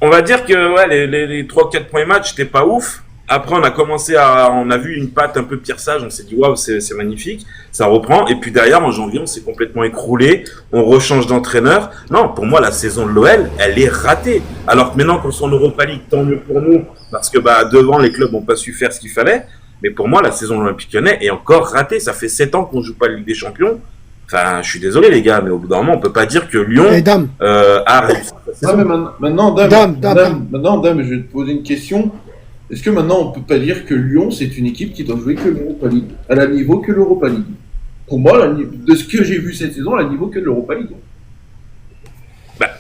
Speaker 2: On va dire que, les 3-4 premiers matchs, c'était pas ouf. Après, on a vu une patte un peu Pierre Sage. On s'est dit, waouh, c'est magnifique. Ça reprend. Et puis derrière, en janvier, on s'est complètement écroulé. On rechange d'entraîneur. Non, pour moi, la saison de l'OL, elle est ratée. Alors que maintenant, quand on est en Europa League, tant mieux pour nous. Parce que, devant, les clubs n'ont pas su faire ce qu'il fallait. Mais pour moi, la saison de l'Olympique Lyonnais est encore ratée. Ça fait 7 ans qu'on joue pas la Ligue des Champions. Enfin, je suis désolé, les gars, mais au bout d'un moment, on peut pas dire que Lyon a réussi.
Speaker 8: Maintenant, Dame, je vais te poser une question. Est-ce que maintenant, on peut pas dire que Lyon, c'est une équipe qui doit jouer que l'Europa League, à la niveau que l'Europa League? Pour moi, de ce que j'ai vu cette saison, à la niveau que l'Europa League.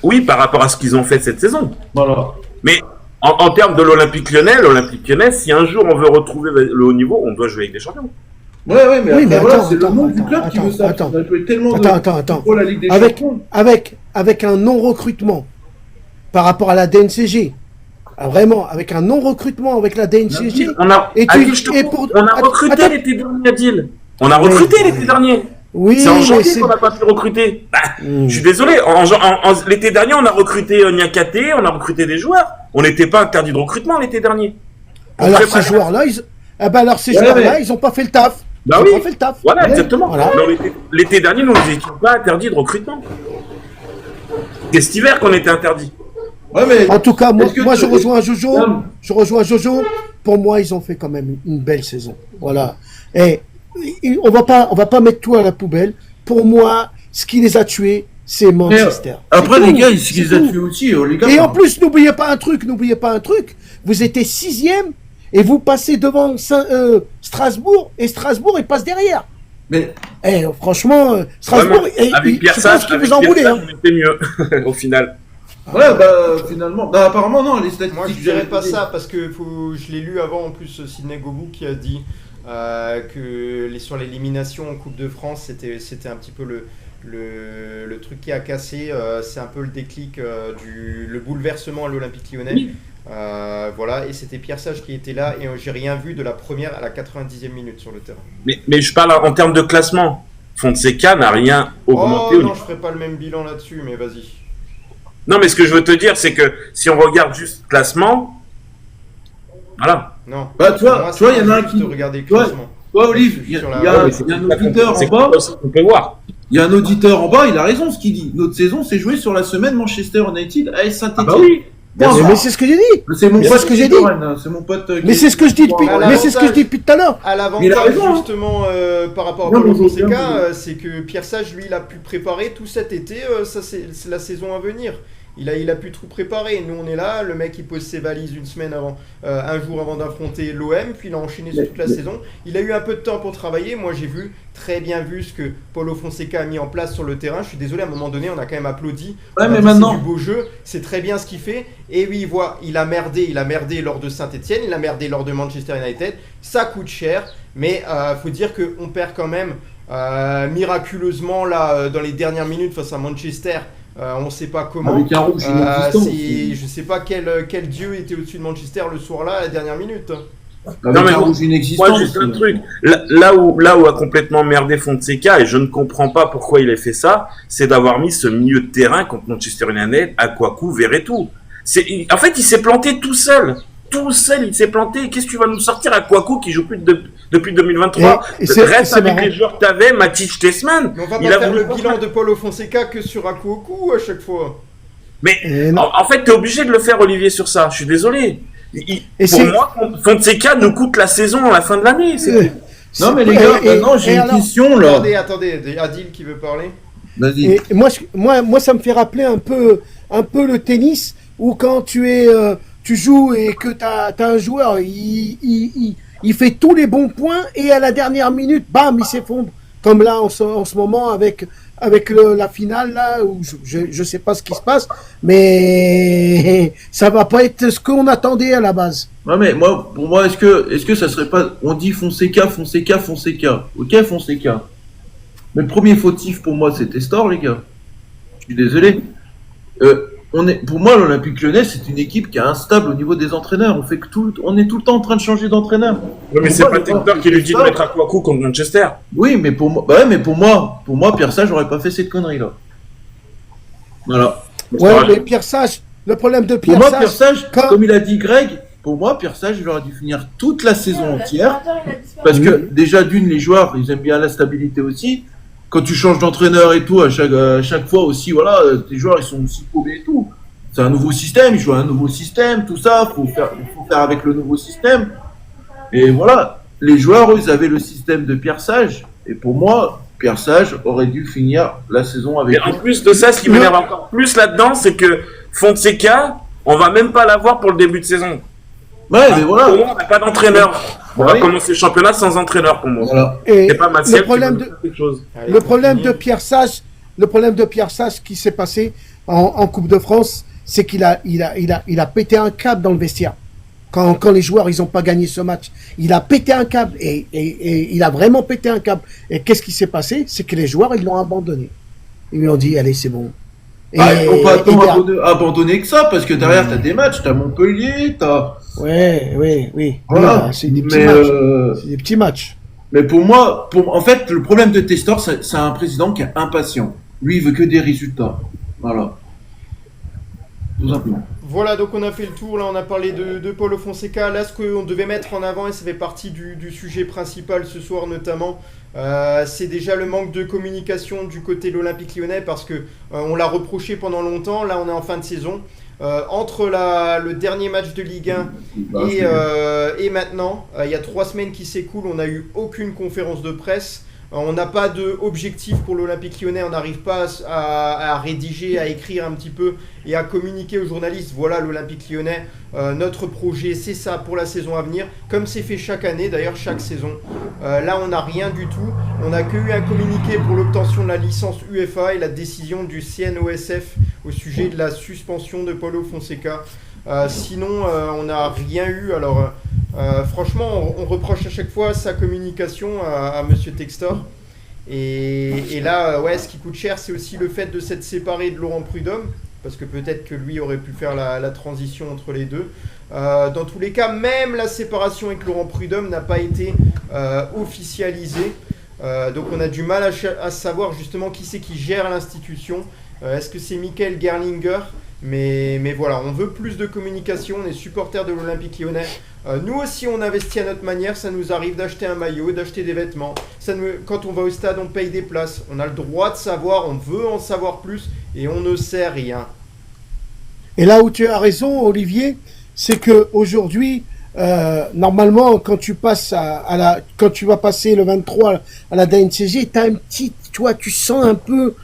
Speaker 2: Oui, par rapport à ce qu'ils ont fait cette saison.
Speaker 8: Voilà.
Speaker 2: Mais en termes de l'Olympique Lyonnais, si un jour on veut retrouver le haut niveau, on doit jouer avec des champions.
Speaker 8: Ouais, mais voilà, c'est le monde du club qui veut ça.
Speaker 7: Attends.
Speaker 8: Pour la Ligue des Champions.
Speaker 7: Avec un non-recrutement par rapport à la DNCG. Vraiment, avec un non-recrutement avec la DNCG.
Speaker 2: On a recruté l'été dernier, Adil. On a recruté l'été dernier.
Speaker 7: Oui,
Speaker 2: c'est en janvier qu'on n'a pas pu recruter. Je suis désolé. L'été dernier, on a recruté Niakate, on a recruté des joueurs. On n'était pas interdit de recrutement l'été dernier.
Speaker 7: Alors ces joueurs-là, ils n'ont pas fait le taf.
Speaker 2: Ils ont pas fait le taf. Voilà, exactement. Voilà. L'été dernier, nous n'étions pas interdits de recrutement. C'est cet hiver qu'on était interdits.
Speaker 8: Ouais, mais
Speaker 7: en tout cas, moi je rejoins Jojo. Pour moi, ils ont fait quand même une belle saison. Voilà. Et on va pas mettre tout à la poubelle. Pour moi, ce qui les a tués, c'est Manchester.
Speaker 8: Après, les gars, ce qui les a tués aussi, les gars.
Speaker 7: Et en plus, n'oubliez pas un truc. Vous étiez 6e et vous passez devant Strasbourg et Strasbourg, il passe derrière.
Speaker 8: Mais
Speaker 7: franchement, Strasbourg,
Speaker 2: avec Pierre Sage,
Speaker 7: vous en voulez.
Speaker 2: C'était mieux au final.
Speaker 8: Ouais, finalement, apparemment non, les statistiques.
Speaker 6: Moi, je dirais pas ça parce que je l'ai lu avant en plus, Sidney Govou qui a dit sur l'élimination en Coupe de France, c'était un petit peu le truc qui a cassé. C'est un peu le déclic, le bouleversement à l'Olympique Lyonnais. Voilà, et c'était Pierre Sage qui était là, et j'ai rien vu de la première à la 90e minute sur le terrain.
Speaker 2: Mais je parle en termes de classement. Fonseca n'a rien augmenté.
Speaker 6: Oh non, je ferai pas le même bilan là-dessus, mais vas-y.
Speaker 2: Non, mais ce que je veux te dire, c'est que si on regarde juste le classement, voilà.
Speaker 6: Non.
Speaker 8: Bah, tu vois, il y en a un qui.
Speaker 6: Regarder le classement.
Speaker 8: Toi, Olive, il y a un auditeur en bas.
Speaker 2: On peut voir.
Speaker 8: Il y a un auditeur en bas, il a raison ce qu'il dit. Notre saison s'est jouée sur la semaine Manchester United à Saint-Etienne.
Speaker 2: Ah bah oui.
Speaker 7: Mais c'est ce que j'ai dit.
Speaker 8: C'est mon pote
Speaker 7: ce que j'ai dit.
Speaker 8: C'est mon pote.
Speaker 7: Mais c'est ce que je dis depuis. Mais c'est ce que je dis depuis tout à l'heure.
Speaker 6: À l'avantage justement par rapport à Paulo Fonseca, c'est que Pierre Sage, lui, il a pu préparer tout cet été. Ça, c'est la saison à venir. Il a pu tout préparer. Nous, on est là. Le mec, il pose ses valises une semaine avant, un jour avant d'affronter l'OM. Puis il a enchaîné sur toute la saison. Il a eu un peu de temps pour travailler. Moi, j'ai très bien vu ce que Paulo Fonseca a mis en place sur le terrain. Je suis désolé, à un moment donné, on a quand même applaudi.
Speaker 8: Ouais, mais maintenant,
Speaker 6: c'est du beau jeu. C'est très bien ce qu'il fait. Et oui, il a merdé lors de Saint-Etienne. Il a merdé lord de Manchester United. Ça coûte cher. Mais faut dire qu'on perd quand même miraculeusement là dans les dernières minutes face à Manchester. On ne sait pas comment.
Speaker 8: Avec un rouge
Speaker 6: je ne sais pas quel dieu était au-dessus de Manchester le soir-là, à la dernière minute.
Speaker 8: Non, mais moi,
Speaker 2: juste un truc. Là où a complètement merdé Fonseca, et je ne comprends pas pourquoi il a fait ça, c'est d'avoir mis ce milieu de terrain contre Manchester United, Akwaku, Verretou. En fait, il s'est planté tout seul. Tout seul, il s'est planté. Qu'est-ce que tu vas nous sortir à Kouakou qui joue plus depuis 2023? Reste avec les joueurs que t'avais, Matic, Tessman.
Speaker 6: Mais on va pas faire le bilan de Paulo Fonseca que sur Kouakou à chaque fois.
Speaker 2: Mais en fait, t'es obligé de le faire, Olivier, sur ça. Je suis désolé. Pour moi, Fonseca nous coûte la saison à la fin de l'année.
Speaker 8: Non, mais les gars, maintenant j'ai une question là.
Speaker 6: Attendez, Adil qui veut parler.
Speaker 8: Vas-y.
Speaker 7: Moi, ça me fait rappeler un peu le tennis où quand tu joues et que t'as un joueur, il fait tous les bons points et à la dernière minute, bam, il s'effondre. Comme là en ce moment avec la finale là où je sais pas ce qui se passe, mais ça va pas être ce qu'on attendait à la base.
Speaker 8: Non mais pour moi, est-ce que ça serait pas, on dit Fonseca, ok Fonseca. Mais le premier fautif pour moi c'était Store, les gars. Je suis désolé. Pour moi, l'Olympique Lyonnais, c'est une équipe qui est instable au niveau des entraîneurs. On est tout le temps en train de changer d'entraîneur.
Speaker 2: Oui, mais c'est pas Taylor qui lui dit de mettre à Kouakou contre Manchester.
Speaker 8: Oui, mais pour moi, Pierre Sage n'aurait pas fait cette connerie-là. Voilà.
Speaker 7: Ouais, mais Pierre Sage, le problème de Pierre Sage...
Speaker 8: Pour moi, Pierre Sage, comme il a dit Greg, pour moi, Pierre Sage, il aurait dû finir toute la saison entière. Parce que, déjà, les joueurs, ils aiment bien la stabilité aussi. Quand tu changes d'entraîneur et tout, à chaque fois aussi, voilà, tes joueurs, ils sont aussi paumés et tout. C'est un nouveau système, ils jouent à un nouveau système, tout ça, il faut faire avec le nouveau système. Et voilà, les joueurs, eux, ils avaient le système de Pierre Sage. Et pour moi, Pierre Sage aurait dû finir la saison avec...
Speaker 2: Et en plus de ça, ce qui m'énerve encore plus là-dedans, c'est que Fonseca, on va même pas l'avoir pour le début de saison.
Speaker 8: Ouais, mais voilà.
Speaker 2: Pour moi, on n'a pas d'entraîneur. On va commencer le championnat sans entraîneur pour moi.
Speaker 8: Voilà.
Speaker 2: C'est pas Massiel
Speaker 7: le problème de Pierre Sage, qui s'est passé en Coupe de France, c'est qu'il a pété un câble dans le vestiaire. Quand les joueurs ils ont pas gagné ce match, il a pété un câble et il a vraiment pété un câble. Et qu'est-ce qui s'est passé? C'est que les joueurs ils l'ont abandonné. Ils lui ont dit allez c'est bon.
Speaker 8: Ils n'ont pas tant abandonné que ça, parce que derrière, t'as des matchs, t'as Montpellier, t'as...
Speaker 7: Oui.
Speaker 8: Voilà.
Speaker 7: C'est des petits matchs. C'est des petits matchs.
Speaker 8: Mais pour moi, en fait, le problème de Testor, c'est un président qui est impatient. Lui, il veut que des résultats. Voilà. Tout simplement.
Speaker 6: Voilà, donc on a fait le tour, là on a parlé de Paulo Fonseca. Là, ce qu'on devait mettre en avant, et ça fait partie du sujet principal ce soir notamment, c'est déjà le manque de communication du côté de l'Olympique Lyonnais, parce que on l'a reproché pendant longtemps. Là on est en fin de saison. Entre le dernier match de Ligue 1 et maintenant, il y a 3 semaines qui s'écoulent, on n'a eu aucune conférence de presse. On n'a pas d'objectif pour l'Olympique Lyonnais, on n'arrive pas à rédiger, à écrire un petit peu et à communiquer aux journalistes. Voilà l'Olympique Lyonnais, notre projet, c'est ça pour la saison à venir, comme c'est fait chaque année, d'ailleurs chaque saison. Là, on n'a rien du tout. On n'a que eu un communiqué pour l'obtention de la licence UEFA et la décision du CNOSF au sujet de la suspension de Paulo Fonseca. Sinon, on n'a rien eu. Alors, Franchement, on reproche à chaque fois sa communication à Monsieur Textor. Et là, ouais, ce qui coûte cher, c'est aussi le fait de s'être séparé de Laurent Prudhomme, parce que peut-être que lui aurait pu faire la transition entre les deux. Dans tous les cas, même la séparation avec Laurent Prudhomme n'a pas été officialisée. Donc on a du mal à savoir justement qui c'est qui gère l'institution. Est-ce que c'est Michael Gerlinger ? Mais voilà, on veut plus de communication, on est supporters de l'Olympique Lyonnais. Nous aussi, on investit à notre manière, ça nous arrive d'acheter un maillot, d'acheter des vêtements. Quand on va au stade, on paye des places. On a le droit de savoir, on veut en savoir plus et on ne sait rien.
Speaker 7: Et là où tu as raison, Olivier, c'est que aujourd'hui, normalement, quand tu passes quand tu vas passer le 23 à la DNCG, t'as un petit, tu sens un peu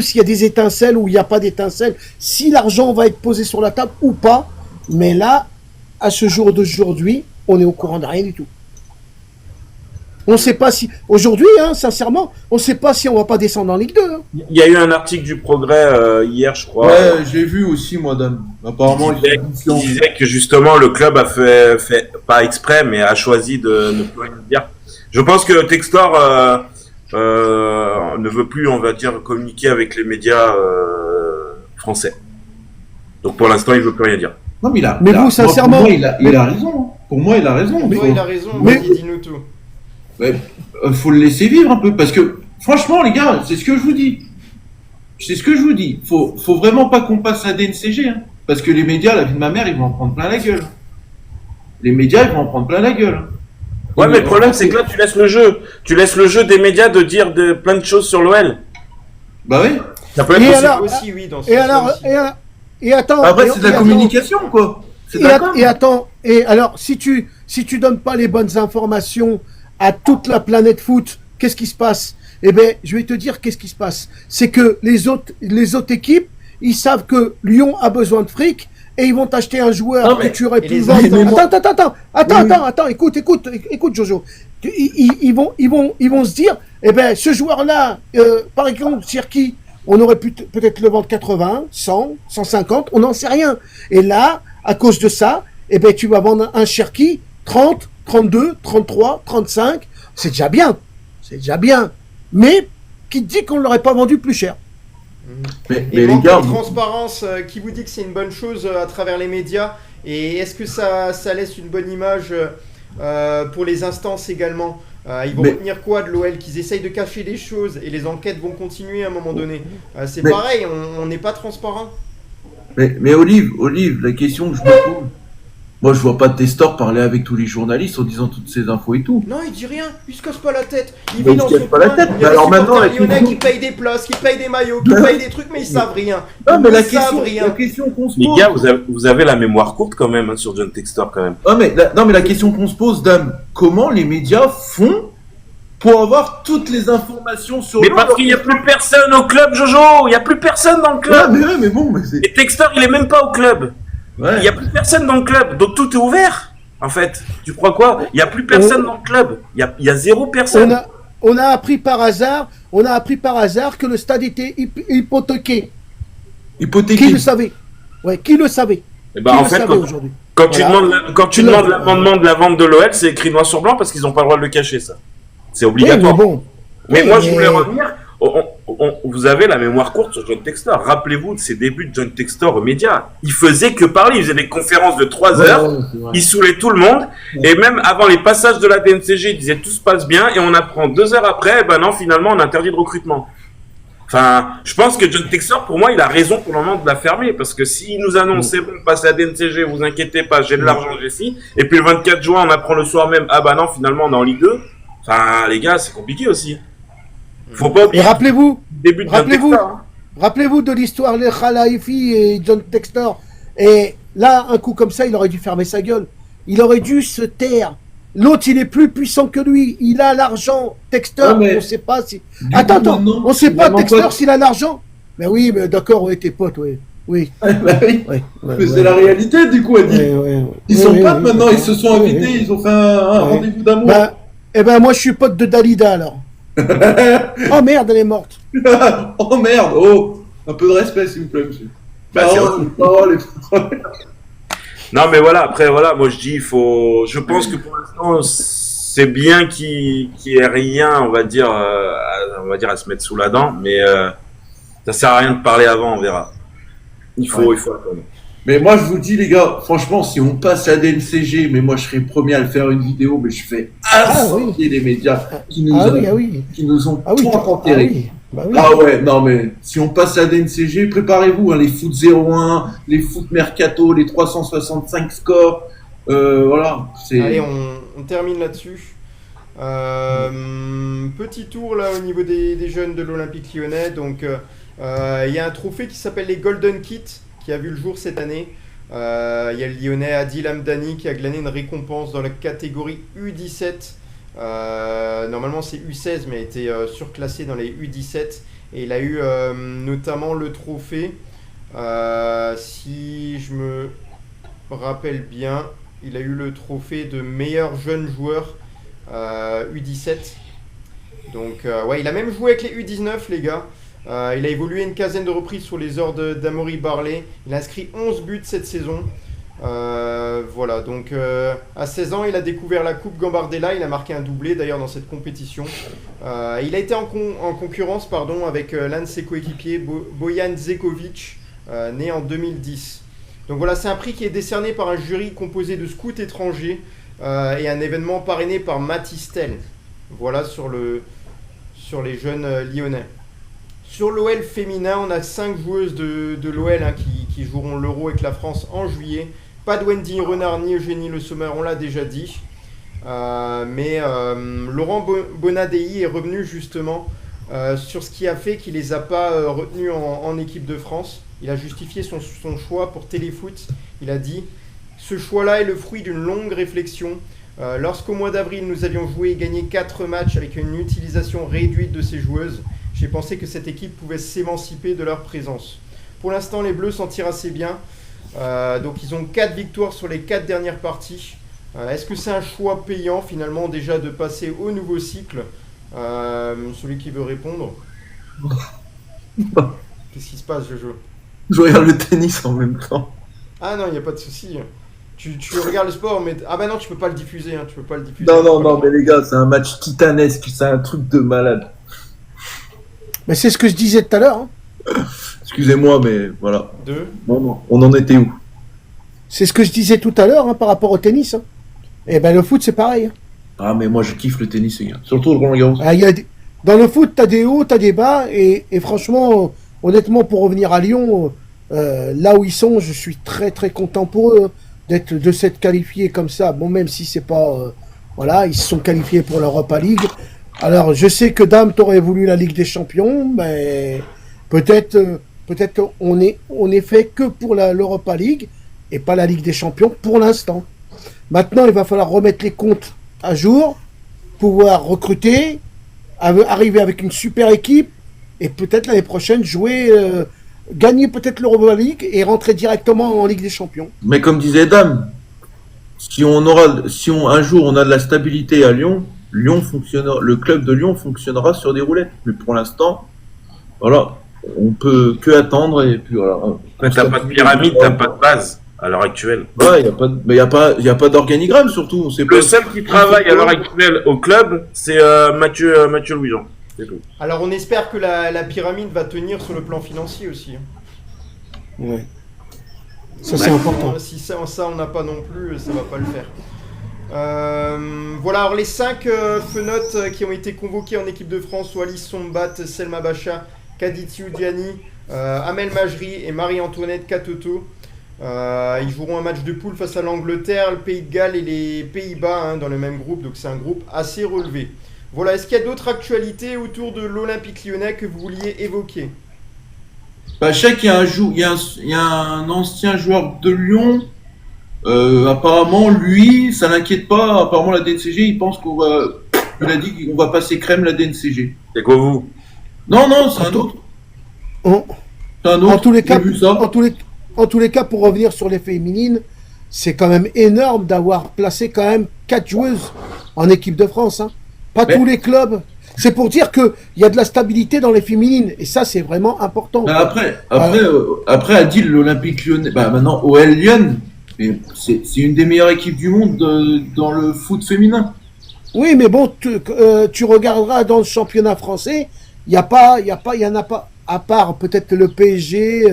Speaker 7: s'il y a des étincelles ou il n'y a pas d'étincelles, si l'argent va être posé sur la table ou pas. Mais là, à ce jour d'aujourd'hui, on est au courant de rien du tout. On ne sait pas si, aujourd'hui, sincèrement, on ne sait pas si on va pas descendre en Ligue 2. Hein.
Speaker 2: Il y a eu un article du Progrès hier, je crois.
Speaker 8: Ouais, j'ai vu aussi, moi, Dan. Apparemment,
Speaker 2: il disait que justement le club a fait pas exprès, mais a choisi de ne plus rien dire. Je pense que Textor ne veut plus, on va dire, communiquer avec les médias français. Donc pour l'instant, il veut plus rien dire.
Speaker 8: Non, mais
Speaker 7: vous, sincèrement,
Speaker 8: pour moi, il a raison. Pour moi, il a raison.
Speaker 6: Il a raison, vas-y, dis-nous tout.
Speaker 8: Ouais, faut le laisser vivre un peu, parce que franchement, les gars, c'est ce que je vous dis. Faut vraiment pas qu'on passe à DNCG, hein, parce que les médias, la vie de ma mère, ils vont en prendre plein la gueule.
Speaker 2: Ouais, mais le problème, c'est que là, tu laisses le jeu. Tu laisses le jeu des médias de dire plein de choses sur l'OL.
Speaker 8: Bah oui.
Speaker 2: Ça peut être
Speaker 7: Et
Speaker 2: aussi.
Speaker 7: alors,
Speaker 6: aussi, oui, dans ce
Speaker 7: et
Speaker 6: sens
Speaker 7: alors,
Speaker 6: aussi.
Speaker 7: et attends.
Speaker 8: Après, c'est de la communication, quoi. C'est d'accord.
Speaker 7: Et attends, et alors, si tu donnes pas les bonnes informations à toute la planète foot, qu'est-ce qui se passe? Eh ben, je vais te dire qu'est-ce qui se passe. C'est que les autres équipes, ils savent que Lyon a besoin de fric et ils vont t'acheter un joueur que tu aurais pu vendre. Attends, écoute, Jojo. Ils vont se dire, eh ben, ce joueur-là, par exemple, Cherki, on aurait pu peut-être le vendre 80, 100, 150, on n'en sait rien. Et là, à cause de ça, eh ben, tu vas vendre un Cherki 30, 32, 33, 35. C'est déjà bien. Mais qui te dit qu'on ne l'aurait pas vendu plus cher?
Speaker 8: Mais
Speaker 6: Et
Speaker 8: les
Speaker 6: manque
Speaker 8: gars,
Speaker 6: de transparence, qui vous dit que c'est une bonne chose à travers les médias? Et est-ce que ça laisse une bonne image pour les instances également? Ils vont retenir quoi de l'OL? Qu'ils essayent de cacher des choses et les enquêtes vont continuer à un moment donné. C'est pareil, on n'est pas transparent.
Speaker 8: mais Olive, la question que je me pose, moi je vois pas Textor parler avec tous les journalistes en disant toutes ces infos et tout.
Speaker 6: Non, il dit rien, il se casse pas la tête. Il
Speaker 8: Mais
Speaker 6: vit
Speaker 8: il
Speaker 6: dans
Speaker 8: se casse
Speaker 6: son
Speaker 8: pas la
Speaker 6: coin.
Speaker 8: tête.
Speaker 6: Il y
Speaker 8: Mais
Speaker 6: a
Speaker 8: alors
Speaker 6: des
Speaker 8: maintenant,
Speaker 6: supporters
Speaker 8: la
Speaker 6: lyonnais
Speaker 8: question-
Speaker 6: qui payent des places, qui payent des maillots, qui payent des trucs, mais ils savent rien.
Speaker 8: Non, mais
Speaker 6: Ils
Speaker 8: la
Speaker 6: ne savent rien.
Speaker 8: question qu'on se
Speaker 2: Les
Speaker 8: pose.
Speaker 2: gars, vous avez la mémoire courte quand même sur John Textor quand même.
Speaker 8: Non, mais la question qu'on se pose, Dame, comment les médias font pour avoir toutes les informations sur
Speaker 2: Mais
Speaker 8: l'eau,
Speaker 2: parce qu'il n'y a plus personne au club, Jojo. Il n'y a plus personne dans le club.
Speaker 8: mais bon, mais c'est.
Speaker 2: Et Textor, il est même pas au club.
Speaker 8: Ouais.
Speaker 2: Il n'y a plus personne dans le club. Donc tout est ouvert. En fait, tu crois quoi? Il n'y a plus personne dans le club. Il y a zéro personne.
Speaker 7: On a appris par hasard que le stade était hypothéqué.
Speaker 8: Hypothéqué.
Speaker 7: Qui le savait? Ouais, qui le savait?
Speaker 2: Eh ben,
Speaker 7: Qui
Speaker 2: en
Speaker 7: le
Speaker 2: fait,
Speaker 7: savait aujourd'hui?
Speaker 2: quand tu
Speaker 7: Voilà.
Speaker 2: demandes l'amendement de la vente de l'OL, c'est écrit noir sur blanc parce qu'ils n'ont pas le droit de le cacher, ça. C'est obligatoire.
Speaker 7: Oui, mais bon.
Speaker 2: Mais
Speaker 7: Oui,
Speaker 2: moi, je voulais revenir. Vous avez la mémoire courte sur John Textor. Rappelez-vous de ses débuts de John Textor aux médias. Il faisait que parler. Il faisait des conférences de 3 heures.
Speaker 8: c'est vrai.
Speaker 2: Il saoulait tout le monde. Et même avant les passages de la DNCG, il disait tout se passe bien. Et on apprend 2 heures après, ben non, finalement, on interdit le recrutement. Enfin, je pense que John Textor, pour moi, il a raison pour le moment de la fermer. Parce que s'il nous annonce, c'est bon, passe à la DNCG, vous inquiétez pas, j'ai de l'argent, j'ai ci. Et puis le 24 juin, on apprend le soir même, ah bah non, finalement, on est en Ligue 2. Enfin, les gars, c'est compliqué aussi. Faut pas
Speaker 7: Et
Speaker 2: oublier
Speaker 7: rappelez-vous
Speaker 2: le début de John Textor.
Speaker 7: Rappelez-vous de l'histoire de Khalifi et John Textor. Et là, un coup comme ça, il aurait dû fermer sa gueule. Il aurait dû se taire. L'autre, il est plus puissant que lui. Il a l'argent. Textor,
Speaker 8: Ouais, mais-
Speaker 7: on sait pas si.
Speaker 8: Du
Speaker 7: Attends,
Speaker 8: coup, maintenant,
Speaker 7: on sait pas
Speaker 8: vraiment
Speaker 7: Textor
Speaker 8: pas-
Speaker 7: s'il a l'argent. Mais oui, mais d'accord, ouais, tes potes, ouais. Oui.
Speaker 8: Bah oui.
Speaker 7: Ouais,
Speaker 8: Mais c'est la réalité, du coup, Adi. Ils sont potes maintenant, ils se sont invités, ils ont fait un rendez-vous d'amour.
Speaker 7: Eh ben, moi, je suis pote de Dalida, alors. Oh merde, elle est morte.
Speaker 8: Oh merde, oh, un peu de respect, s'il vous plaît, monsieur.
Speaker 2: Bah, c'est
Speaker 8: Parole.
Speaker 2: Non, mais voilà, après, voilà, moi je dis, je pense que pour l'instant, c'est bien qu'il y ait rien, on va dire, à se mettre sous la dent, mais ça sert à rien de parler avant, on verra. Il faut attendre.
Speaker 8: Mais moi, je vous dis, les gars, franchement, si on passe à DNCG, mais moi, je serais le premier à le faire une vidéo, mais je fais incendier les médias qui nous ont tout enterrés. Ah ouais, non, mais si on passe à DNCG, préparez-vous, hein, les foot 0-1, les foot mercato, les 365 scores, voilà.
Speaker 6: Allez, on termine là-dessus. Petit tour là au niveau des jeunes de l'Olympique Lyonnais. Donc, il y a un trophée qui s'appelle les Golden Kits qui a vu le jour cette année. Il y a le Lyonnais Adil Hamdani qui a glané une récompense dans la catégorie U17. Normalement c'est U16 mais a été surclassé dans les U17 et il a eu notamment le trophée, si je me rappelle bien, il a eu le trophée de meilleur jeune joueur U17. Donc ouais, il a même joué avec les U19 les gars. Il a évolué une quinzaine de reprises sur les ordres d'Amaury Barlet. Il a inscrit 11 buts cette saison. Voilà, donc à 16 ans, il a découvert la Coupe Gambardella. Il a marqué un doublé d'ailleurs dans cette compétition. Il a été en concurrence avec l'un de ses coéquipiers, Bojan Zekovic, né en 2010. Donc voilà, c'est un prix qui est décerné par un jury composé de scouts étrangers et un événement parrainé par Matistel. Voilà sur les jeunes lyonnais. Sur l'OL féminin, on a 5 joueuses de l'OL qui joueront l'Euro avec la France en juillet. Pas de Wendy Renard ni Eugénie Le Sommer, on l'a déjà dit. Mais Laurent Bonadei est revenu justement sur ce qui a fait qu'il ne les a pas retenus en équipe de France. Il a justifié son choix pour Téléfoot. Il a dit « Ce choix-là est le fruit d'une longue réflexion. Lorsqu'au mois d'avril, nous avions joué et gagné 4 matchs avec une utilisation réduite de ces joueuses, j'ai pensé que cette équipe pouvait s'émanciper de leur présence. Pour l'instant, les Bleus s'en tirent assez bien. Donc ils ont 4 victoires sur les 4 dernières parties. Est-ce que c'est un choix payant finalement déjà de passer au nouveau cycle? Celui qui veut répondre. Qu'est-ce qui se passe, Jojo?
Speaker 8: Je regarde le tennis en même temps.
Speaker 6: Ah non, il n'y a pas de souci. Tu regardes le sport, mais... Ah bah non, tu peux pas le diffuser. Tu peux pas le diffuser.
Speaker 8: Non, mais les gars, c'est un match titanesque. C'est un truc de malade.
Speaker 7: Mais c'est ce que je disais tout à l'heure. Hein.
Speaker 8: Excusez-moi, mais voilà.
Speaker 6: Non.
Speaker 8: On en était où?
Speaker 7: C'est ce que je disais tout à l'heure par rapport au tennis. Hein. Et ben le foot, c'est pareil. Hein.
Speaker 8: Ah, mais moi, je kiffe le tennis, les gars. Surtout le Roland Garros.
Speaker 7: Dans le foot, t'as des hauts, t'as des bas. Et franchement, honnêtement, pour revenir à Lyon, là où ils sont, je suis très très content pour eux de s'être qualifiés comme ça. Bon, même si c'est pas... voilà, ils se sont qualifiés pour l'Europa League. Alors, je sais que Dame, t'aurais voulu la Ligue des Champions, mais peut-être on est fait que pour l'Europa League et pas la Ligue des Champions pour l'instant. Maintenant, il va falloir remettre les comptes à jour, pouvoir recruter, arriver avec une super équipe et peut-être l'année prochaine gagner peut-être l'Europa League et rentrer directement en Ligue des Champions.
Speaker 8: Mais comme disait Dame, si un jour on a de la stabilité à Lyon, le club de Lyon fonctionnera sur des roulettes. Mais pour l'instant, voilà, on peut que attendre et puis voilà.
Speaker 2: Quand t'as pas de pyramide, t'as pas de base à l'heure actuelle.
Speaker 8: Ouais, il y a pas d'organigramme surtout. On sait
Speaker 2: Le seul qui travaille à l'heure actuelle au club, c'est Mathieu Louis-Jean. C'est tout.
Speaker 6: Alors on espère que la pyramide va tenir sur le plan financier aussi.
Speaker 7: Ouais. Ça c'est important.
Speaker 6: Si ça on n'a pas non plus, ça va pas le faire. Voilà, alors les 5 fenotes qui ont été convoqués en équipe de France, Wallis Sombat, Selma Bacha, Kaditi Oudiani, Amel Majri et Marie-Antoinette Katoto. Ils joueront un match de poule face à l'Angleterre, le Pays de Galles et les Pays-Bas dans le même groupe, donc c'est un groupe assez relevé. Voilà, est-ce qu'il y a d'autres actualités autour de l'Olympique Lyonnais que vous vouliez évoquer?
Speaker 8: Je sais qu'il y a un ancien joueur de Lyon. Apparemment, lui, ça l'inquiète pas. Apparemment, la DNCG, il pense il a dit qu'on va passer crème la DNCG.
Speaker 2: C'est quoi vous?
Speaker 8: Non, c'est un autre.
Speaker 7: C'est un autre. En tous les cas, pour revenir sur les féminines, c'est quand même énorme d'avoir placé quand même 4 joueuses en équipe de France. Hein. Tous les clubs. C'est pour dire qu'il y a de la stabilité dans les féminines. Et ça, c'est vraiment important.
Speaker 8: Après, Adil, l'Olympique Lyonnais, maintenant OL Lyon, Mais c'est une des meilleures équipes du monde dans le foot féminin.
Speaker 7: Oui, mais bon, tu regarderas dans le championnat français, il y en a pas, à part peut-être le PSG,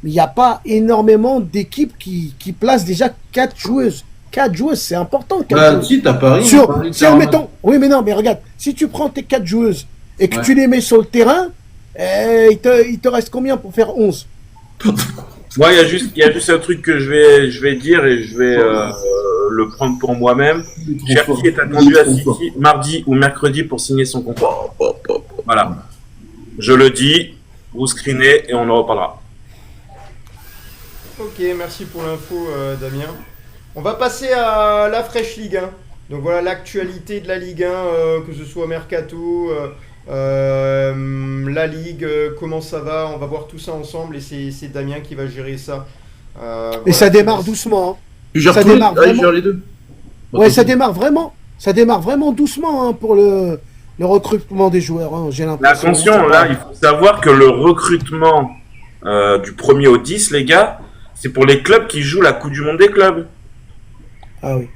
Speaker 7: mais il n'y a pas énormément d'équipes qui placent déjà 4 joueuses. 4 joueuses, c'est important.
Speaker 8: Si, t'as Paris.
Speaker 7: Oui, mais non, mais regarde, si tu prends tes 4 joueuses et que tu les mets sur le terrain, il te reste combien pour faire 11?
Speaker 2: Moi, il y a juste un truc que je vais dire et je vais le prendre pour moi-même. Cherki est attendu à City mardi ou mercredi pour signer son contrat. Voilà. Je le dis, vous screenez et on en reparlera.
Speaker 6: Ok, merci pour l'info, Damien. On va passer à la fraîche Ligue 1. Donc voilà l'actualité de la Ligue 1, que ce soit Mercato, la Ligue, comment ça va. On va voir tout ça ensemble et c'est Damien qui va gérer ça.
Speaker 7: Et ça démarre doucement.
Speaker 8: Tu gères les deux.
Speaker 7: Ouais, ça démarre vraiment doucement pour le recrutement des joueurs. J'ai l'impression.
Speaker 2: Attention, là, il faut savoir que le recrutement du 1er au 10, les gars, c'est pour les clubs qui jouent la Coupe du Monde des clubs.
Speaker 7: Ah oui.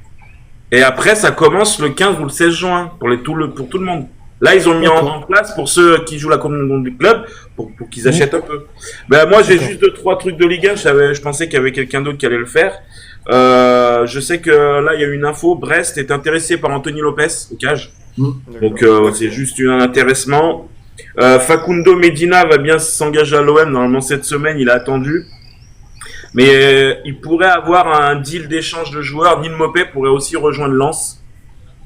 Speaker 2: Et après, ça commence le 15 ou le 16 juin pour tout le monde. Là, ils ont mis en place pour ceux qui jouent la Coupe du Monde des clubs pour qu'ils achètent un peu. Ben, moi, j'ai juste 2-3 trucs de Ligue 1. Je pensais qu'il y avait quelqu'un d'autre qui allait le faire. Je sais que là, il y a une info. Brest est intéressé par Anthony Lopez au cage. Donc, c'est juste un intéressement. Facundo Medina va bien s'engager à l'OM. Normalement, cette semaine, il a attendu. Mais il pourrait avoir un deal d'échange de joueurs. Neil Maupay pourrait aussi rejoindre Lens.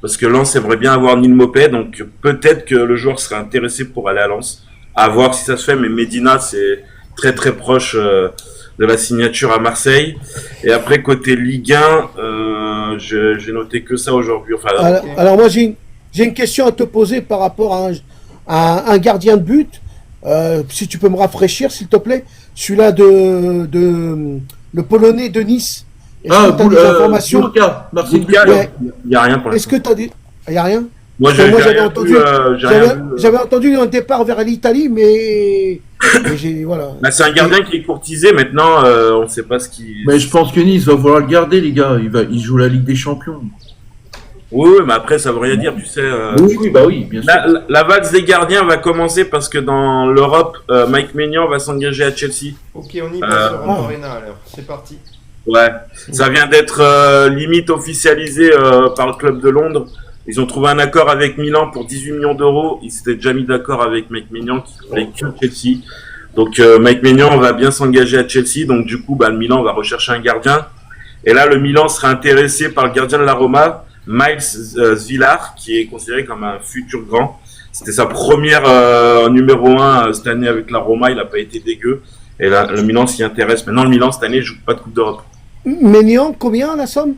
Speaker 2: Parce que Lens aimerait bien avoir Neil Maupay. Donc peut-être que le joueur serait intéressé pour aller à Lens. À voir si ça se fait. Mais Medina, c'est très très proche de la signature à Marseille. Et après, côté Ligue 1, j'ai noté que ça aujourd'hui. Enfin,
Speaker 7: alors moi, j'ai une question à te poser par rapport à un gardien de but. Si tu peux me rafraîchir, s'il te plaît. Celui-là le Polonais de Nice. Est-ce que tu as des informations?
Speaker 2: Il n'y a rien pour l'instant.
Speaker 7: Est-ce que tu as dit... Il n'y a rien?
Speaker 2: Moi, j'avais
Speaker 7: entendu un départ vers l'Italie, mais voilà.
Speaker 2: Bah, c'est un gardien qui est courtisé. Maintenant, on ne sait pas ce qui...
Speaker 8: Mais je pense que Nice va vouloir le garder, les gars. Il joue la Ligue des Champions.
Speaker 2: Oui, mais après, ça veut rien dire, tu sais.
Speaker 8: Oui, bien sûr.
Speaker 2: La valse des gardiens va commencer parce que dans l'Europe, Mike Maignan va s'engager à Chelsea.
Speaker 6: Ok, on y passe sur Arena, alors. C'est parti.
Speaker 2: Ouais, ça vient d'être limite officialisé par le club de Londres. Ils ont trouvé un accord avec Milan pour 18 millions d'euros. Ils s'étaient déjà mis d'accord avec Mike Maignan qui voulait que Chelsea. Donc Mike Maignan va bien s'engager à Chelsea. Donc du coup, le Milan va rechercher un gardien. Et là, le Milan sera intéressé par le gardien de la Roma, Miles Svilar, qui est considéré comme un futur grand. C'était sa première numéro 1 cette année avec la Roma, il n'a pas été dégueu. Et là, le Milan s'y intéresse. Maintenant, le Milan, cette année, ne joue pas de Coupe d'Europe.
Speaker 7: Maignan, combien la somme?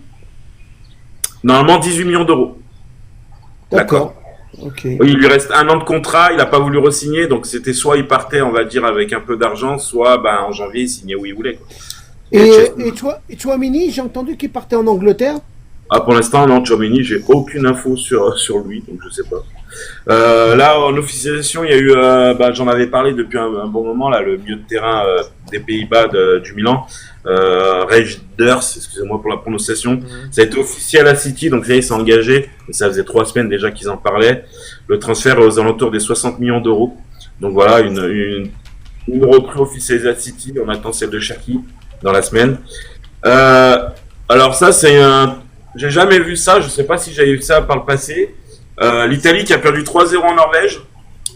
Speaker 2: Normalement, 18 millions d'euros.
Speaker 7: D'accord. Okay.
Speaker 2: Oui, il lui reste 1 an de contrat, il n'a pas voulu re-signer, donc c'était soit il partait, on va dire, avec un peu d'argent, soit en janvier, il signait où il voulait. Quoi.
Speaker 7: Et toi, Mini, j'ai entendu qu'il partait en Angleterre.
Speaker 2: Ah, pour l'instant, non, Tchouaméni, j'ai aucune info sur lui, donc je sais pas. Là, en officialisation, il y a eu, j'en avais parlé depuis un bon moment, là, le milieu de terrain des Pays-Bas du Milan, Reijnders, excusez-moi pour la prononciation, ça a été officiel à City, donc là, il s'est engagé, et ça faisait 3 semaines déjà qu'ils en parlaient. Le transfert est aux alentours des 60 millions d'euros. Donc voilà, une recrue officialisée à City, on attend celle de Cherki dans la semaine. Alors ça, c'est j'ai jamais vu ça, je sais pas si j'avais vu ça par le passé. L'Italie qui a perdu 3-0 en Norvège.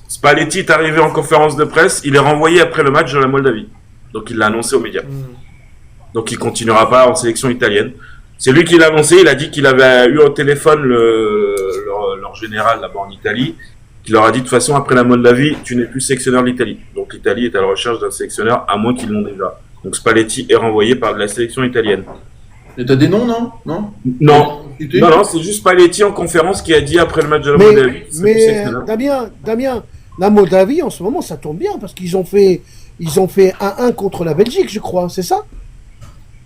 Speaker 2: Spalletti est arrivé en conférence de presse, il est renvoyé après le match de la Moldavie. Donc il l'a annoncé aux médias. Donc il continuera pas en sélection italienne. C'est lui qui l'a annoncé, il a dit qu'il avait eu au téléphone leur général là-bas en Italie, qui leur a dit de toute façon après la Moldavie, tu n'es plus sélectionneur de l'Italie. Donc l'Italie est à la recherche d'un sélectionneur, à moins qu'ils l'ont déjà. Donc Spalletti est renvoyé par la sélection italienne.
Speaker 8: Et t'as des noms, non?
Speaker 2: Non, c'est juste Spalletti en conférence qui a dit après le match de la Moldavie.
Speaker 7: Mais Damien, la Moldavie en ce moment ça tourne bien parce qu'ils ont fait 1-1 contre la Belgique, je crois, c'est ça?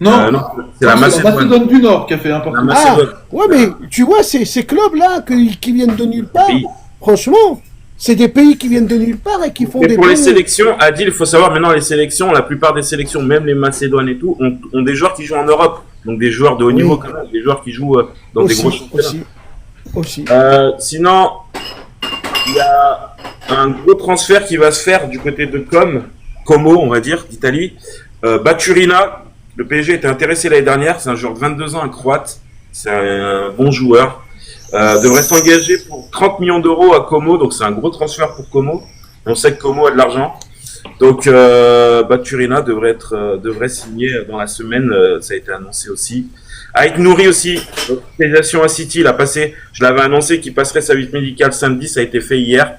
Speaker 8: Non,
Speaker 2: c'est la
Speaker 8: Macédoine du Nord qui a fait un partout.
Speaker 7: Ouais, mais tu vois, ces clubs-là qui viennent de nulle part, franchement, c'est des pays qui viennent de nulle part et qui font des...
Speaker 2: Pour les sélections, Adil, il faut savoir, maintenant les sélections, la plupart des sélections, même les Macédoines et tout, ont des joueurs qui jouent en Europe. Donc des joueurs de haut
Speaker 7: Oui.
Speaker 2: niveau, quand même, des joueurs qui jouent dans des gros championnats.
Speaker 7: Aussi.
Speaker 2: Sinon, il y a un gros transfert qui va se faire du côté de Como, on va dire, d'Italie. Baturina, le PSG était intéressé l'année dernière, c'est un joueur de 22 ans, un Croate, c'est un bon joueur. Devrait s'engager pour 30 millions d'euros à Como, donc c'est un gros transfert pour Como. On sait que Como a de l'argent. Donc Baturina devrait signer dans la semaine, ça a été annoncé aussi. Ait Nouri aussi, hospitalisation à City, je l'avais annoncé qu'il passerait sa visite médicale samedi, ça a été fait hier.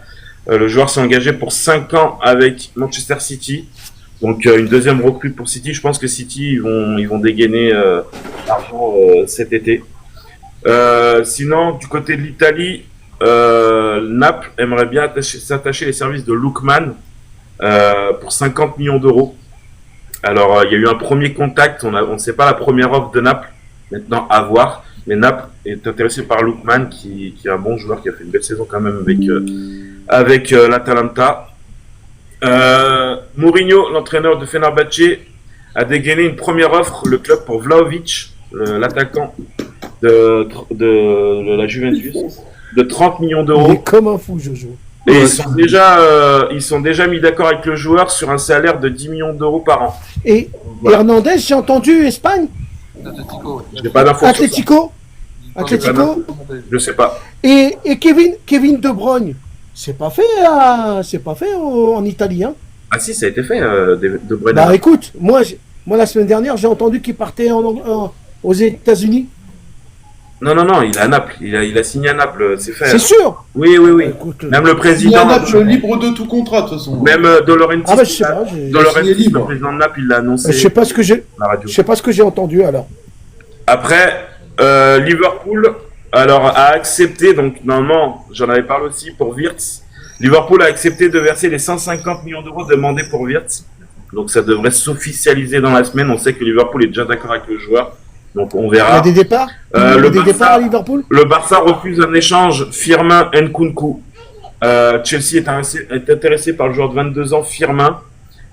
Speaker 2: Le joueur s'est engagé pour 5 ans avec Manchester City. Donc une deuxième recrue pour City. Je pense que City ils vont dégainer l'argent cet été. Sinon, du côté de l'Italie, Naples aimerait bien s'attacher les services de Lookman pour 50 millions d'euros. Alors, il y a eu un premier contact, on ne sait pas la première offre de Naples, maintenant à voir. Mais Naples est intéressé par Lookman, qui est un bon joueur, qui a fait une belle saison quand même avec l'Atalanta. Mourinho, l'entraîneur de Fenerbahçe, a dégainé une première offre, le club pour Vlahovic, l'attaquant de la Juventus, de 30 millions
Speaker 7: Il
Speaker 2: d'euros.
Speaker 7: est comme un fou, Jojo.
Speaker 2: Et ils sont déjà mis d'accord avec le joueur sur un salaire de 10 millions d'euros par an.
Speaker 7: Et
Speaker 2: Voilà.
Speaker 7: Hernandez, j'ai entendu Espagne,
Speaker 2: Je n'ai pas d'infos sur ça.
Speaker 7: Atlético,
Speaker 2: Je sais pas.
Speaker 7: et Kevin De Bruyne. C'est pas fait en Italie, hein.
Speaker 2: Ah si, ça a été fait de Bruyne.
Speaker 7: Bah écoute, moi la semaine dernière, j'ai entendu qu'il partait aux États-Unis.
Speaker 2: Non, il est à Naples. Il a signé à Naples, c'est fait.
Speaker 7: C'est sûr.
Speaker 2: Oui.
Speaker 7: Écoute,
Speaker 2: Même le
Speaker 8: Il y a
Speaker 2: président,
Speaker 8: Naples libre de tout contrat, de toute façon.
Speaker 2: même De Laurentiis,
Speaker 7: ah bah je sais pas.
Speaker 2: le président de Naples, il l'a annoncé
Speaker 7: Je sais pas ce que j'ai.
Speaker 2: à la radio.
Speaker 7: Je sais pas ce que j'ai entendu alors.
Speaker 2: Après, Liverpool, alors a accepté, donc normalement, j'en avais parlé aussi pour Wirtz. Liverpool a accepté de verser les 150 millions d'euros demandés pour Wirtz. Donc ça devrait s'officialiser dans la semaine. On sait que Liverpool est déjà d'accord avec le joueur. Donc on
Speaker 7: Il y a
Speaker 2: verra.
Speaker 7: des départs. Il y a
Speaker 2: le
Speaker 7: des
Speaker 2: Barça-
Speaker 7: départs à Liverpool.
Speaker 2: Le Barça refuse un échange Firmin Nkunku. Chelsea est intéressé par le joueur de 22 ans Firmin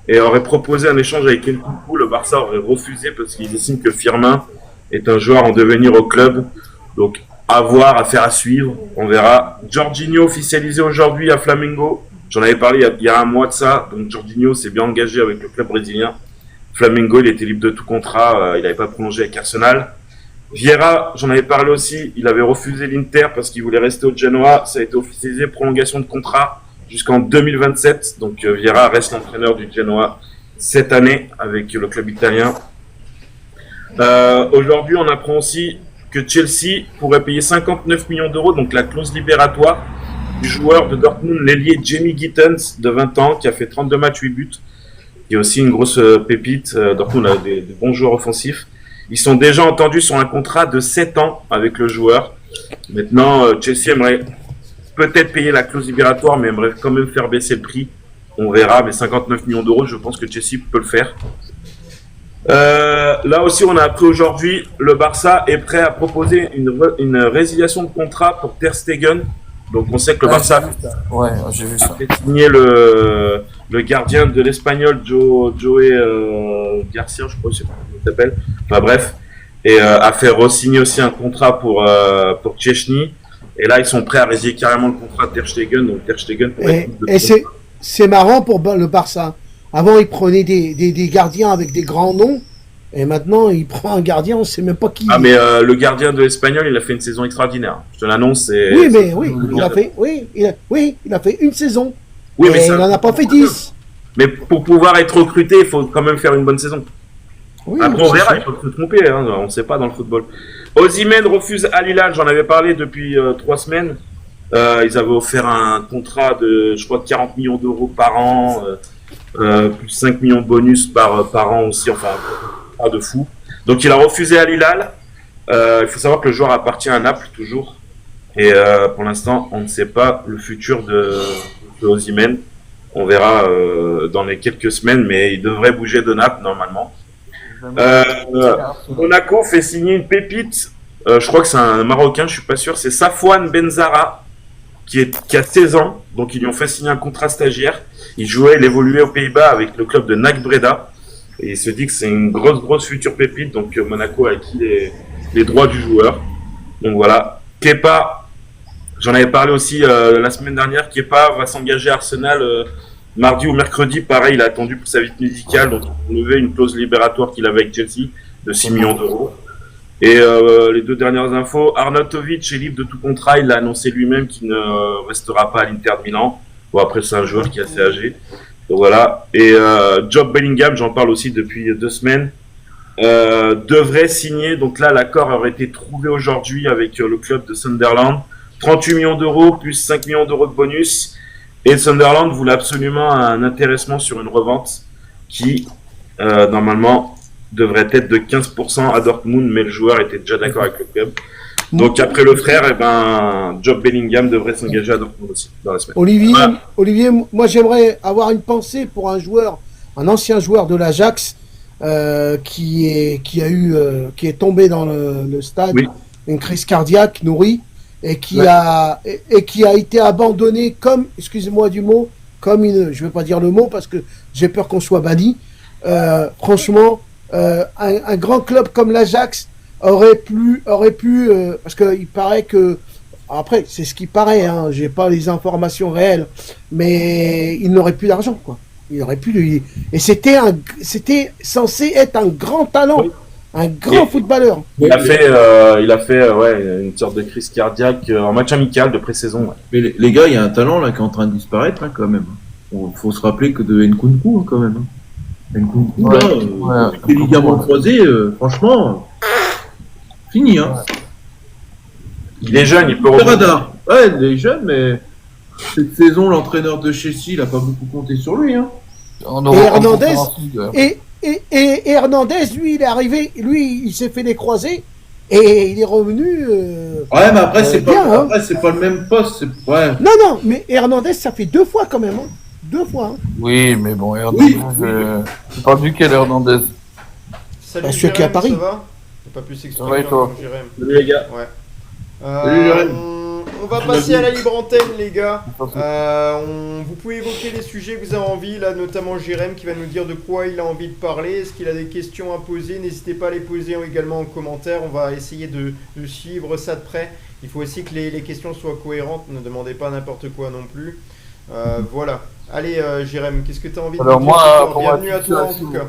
Speaker 2: et aurait proposé un échange avec Nkunku. Le Barça aurait refusé parce qu'ils estiment que Firmin est un joueur en devenir au club. Donc à voir, affaire à suivre, on verra. Jorginho officialisé aujourd'hui à Flamengo. J'en avais parlé il y a un mois de ça. Donc Jorginho s'est bien engagé avec le club brésilien. Flamengo, il était libre de tout contrat, il n'avait pas prolongé avec Arsenal. Vieira, j'en avais parlé aussi, il avait refusé l'Inter parce qu'il voulait rester au Genoa. Ça a été officialisé, prolongation de contrat jusqu'en 2027. Donc Vieira reste l'entraîneur du Genoa cette année avec le club italien. Aujourd'hui, on apprend aussi que Chelsea pourrait payer 59 millions d'euros, donc la clause libératoire du joueur de Dortmund, l'ailier Jamie Gittens, de 20 ans, qui a fait 32 matchs, 8 buts. Il y a aussi une grosse pépite. Dortmund a des bons joueurs offensifs. Ils sont déjà entendus sur un contrat de 7 ans avec le joueur. Maintenant, Chelsea aimerait peut-être payer la clause libératoire, mais aimerait quand même faire baisser le prix. On verra, mais 59 millions d'euros, je pense que Chelsea peut le faire. Là aussi, on a appris aujourd'hui, le Barça est prêt à proposer une résiliation de contrat pour Ter Stegen. Donc on sait que le Barça
Speaker 9: Ouais, j'ai vu ça.
Speaker 2: a fait signer le gardien de l'Espagnol, Joey Garcia, je crois, je sais pas comment il s'appelle. Enfin bref, et a fait re-signer aussi un contrat pour Szczęsny. Et là, ils sont prêts à résilier carrément le contrat de Ter Stegen. Donc Ter Stegen pourrait
Speaker 7: Et c'est marrant pour le Barça. Avant, il prenait des gardiens avec des grands noms. Et maintenant, il prend un gardien, on ne sait même pas qui.
Speaker 2: Ah, mais le gardien de l'Espagnol, il a fait une saison extraordinaire. Je te l'annonce.
Speaker 7: Il a fait une saison.
Speaker 2: Oui, mais
Speaker 7: il n'en a pas fait 10.
Speaker 2: Mais pour pouvoir être recruté, il faut quand même faire une bonne saison.
Speaker 7: Oui,
Speaker 2: Après, on verra, il faut se tromper, hein, on ne sait pas dans le football. Osimhen refuse Al Hilal, j'en avais parlé depuis 3 semaines. Ils avaient offert un contrat de, je crois, 40 millions d'euros par an, plus 5 millions de bonus par an aussi, enfin, pas de fou. Donc il a refusé Al Hilal. Il faut savoir que le joueur appartient à Naples toujours. Et pour l'instant, on ne sait pas le futur de Osimhen. On verra dans les quelques semaines, mais il devrait bouger de Naples normalement. Monaco fait signer une pépite. Je crois que c'est un Marocain, je suis pas sûr. C'est Safwan Benzara qui a 16 ans. Donc ils lui ont fait signer un contrat stagiaire. Il évoluait aux Pays-Bas avec le club de NAC Breda. Et il se dit que c'est une grosse future pépite. Donc Monaco a acquis les droits du joueur. Donc voilà. Kepa, j'en avais parlé aussi la semaine dernière. Kepa va s'engager à Arsenal mardi ou mercredi. Pareil, il a attendu pour sa visite médicale. Donc il a levé une clause libératoire qu'il avait avec Chelsea de 6 millions d'euros. Et les 2 dernières infos, Arnautovic est libre de tout contrat. Il a annoncé lui-même qu'il ne restera pas à l'Inter de Milan. Bon, après, c'est un joueur qui est assez âgé. Donc, voilà. Et Job Bellingham, j'en parle aussi depuis 2 semaines, devrait signer. Donc là, l'accord aurait été trouvé aujourd'hui avec le club de Sunderland. 38 millions d'euros plus 5 millions d'euros de bonus. Et Sunderland voulait absolument un intéressement sur une revente qui, normalement, devrait être de 15% à Dortmund, mais le joueur était déjà d'accord avec le club. Donc après le frère, Job Bellingham devrait s'engager à Dortmund aussi dans la semaine.
Speaker 7: Olivier, moi j'aimerais avoir une pensée pour un joueur, un ancien joueur de l'Ajax qui est tombé dans le stade, une crise cardiaque nourrie et qui a été abandonné comme, excusez-moi du mot, comme une, je vais pas dire le mot parce que j'ai peur qu'on soit banni. Franchement, un grand club comme l'Ajax aurait pu parce qu'il paraît que, après c'est ce qui paraît, hein, j'ai pas les informations réelles, mais il n'aurait plus d'argent, quoi. Il aurait plus et c'était censé être un grand talent, un grand footballeur.
Speaker 2: Il a fait une sorte de crise cardiaque en match amical de pré-saison. Ouais.
Speaker 8: Mais les gars, il y a un talent là qui est en train de disparaître quand même. Faut se rappeler que de Nkunku quand même. Nkunku, les ligaments croisés, franchement, fini. Hein.
Speaker 2: Il est jeune, il peut
Speaker 8: radar. Ouais, il est jeune, mais cette saison, l'entraîneur de Chelsea, il a pas beaucoup compté sur lui. Hein.
Speaker 7: Et Hernandez, lui, il est arrivé, lui, il s'est fait les croisés et il est revenu.
Speaker 8: Ouais, mais après, c'est
Speaker 7: bien,
Speaker 8: pas, après, c'est pas le même poste. Ouais.
Speaker 7: Non, mais Hernandez, ça fait 2 fois quand même. Hein. 2 fois. Hein.
Speaker 9: Oui, mais bon, Hernandez, j'ai pas vu quel Hernandez.
Speaker 6: Salut,
Speaker 7: celui qui est à Paris.
Speaker 6: Ça va? J'ai pas pu s'exprimer.
Speaker 9: Ouais, toi.
Speaker 2: Salut les gars.
Speaker 6: Ouais.
Speaker 8: Salut, Jérém.
Speaker 6: On va passer à la libre antenne, les gars. Vous pouvez évoquer les sujets que vous avez envie, là, notamment Jérém qui va nous dire de quoi il a envie de parler. Est-ce qu'il a des questions à poser? N'hésitez pas à les poser également en commentaire. On va essayer de suivre ça de près. Il faut aussi que les questions soient cohérentes. Ne demandez pas n'importe quoi non plus. Voilà. Allez, Jérém, qu'est-ce que tu as envie de
Speaker 9: Alors
Speaker 6: nous
Speaker 9: moi,
Speaker 6: dire? Bienvenue à toi, en tout cas.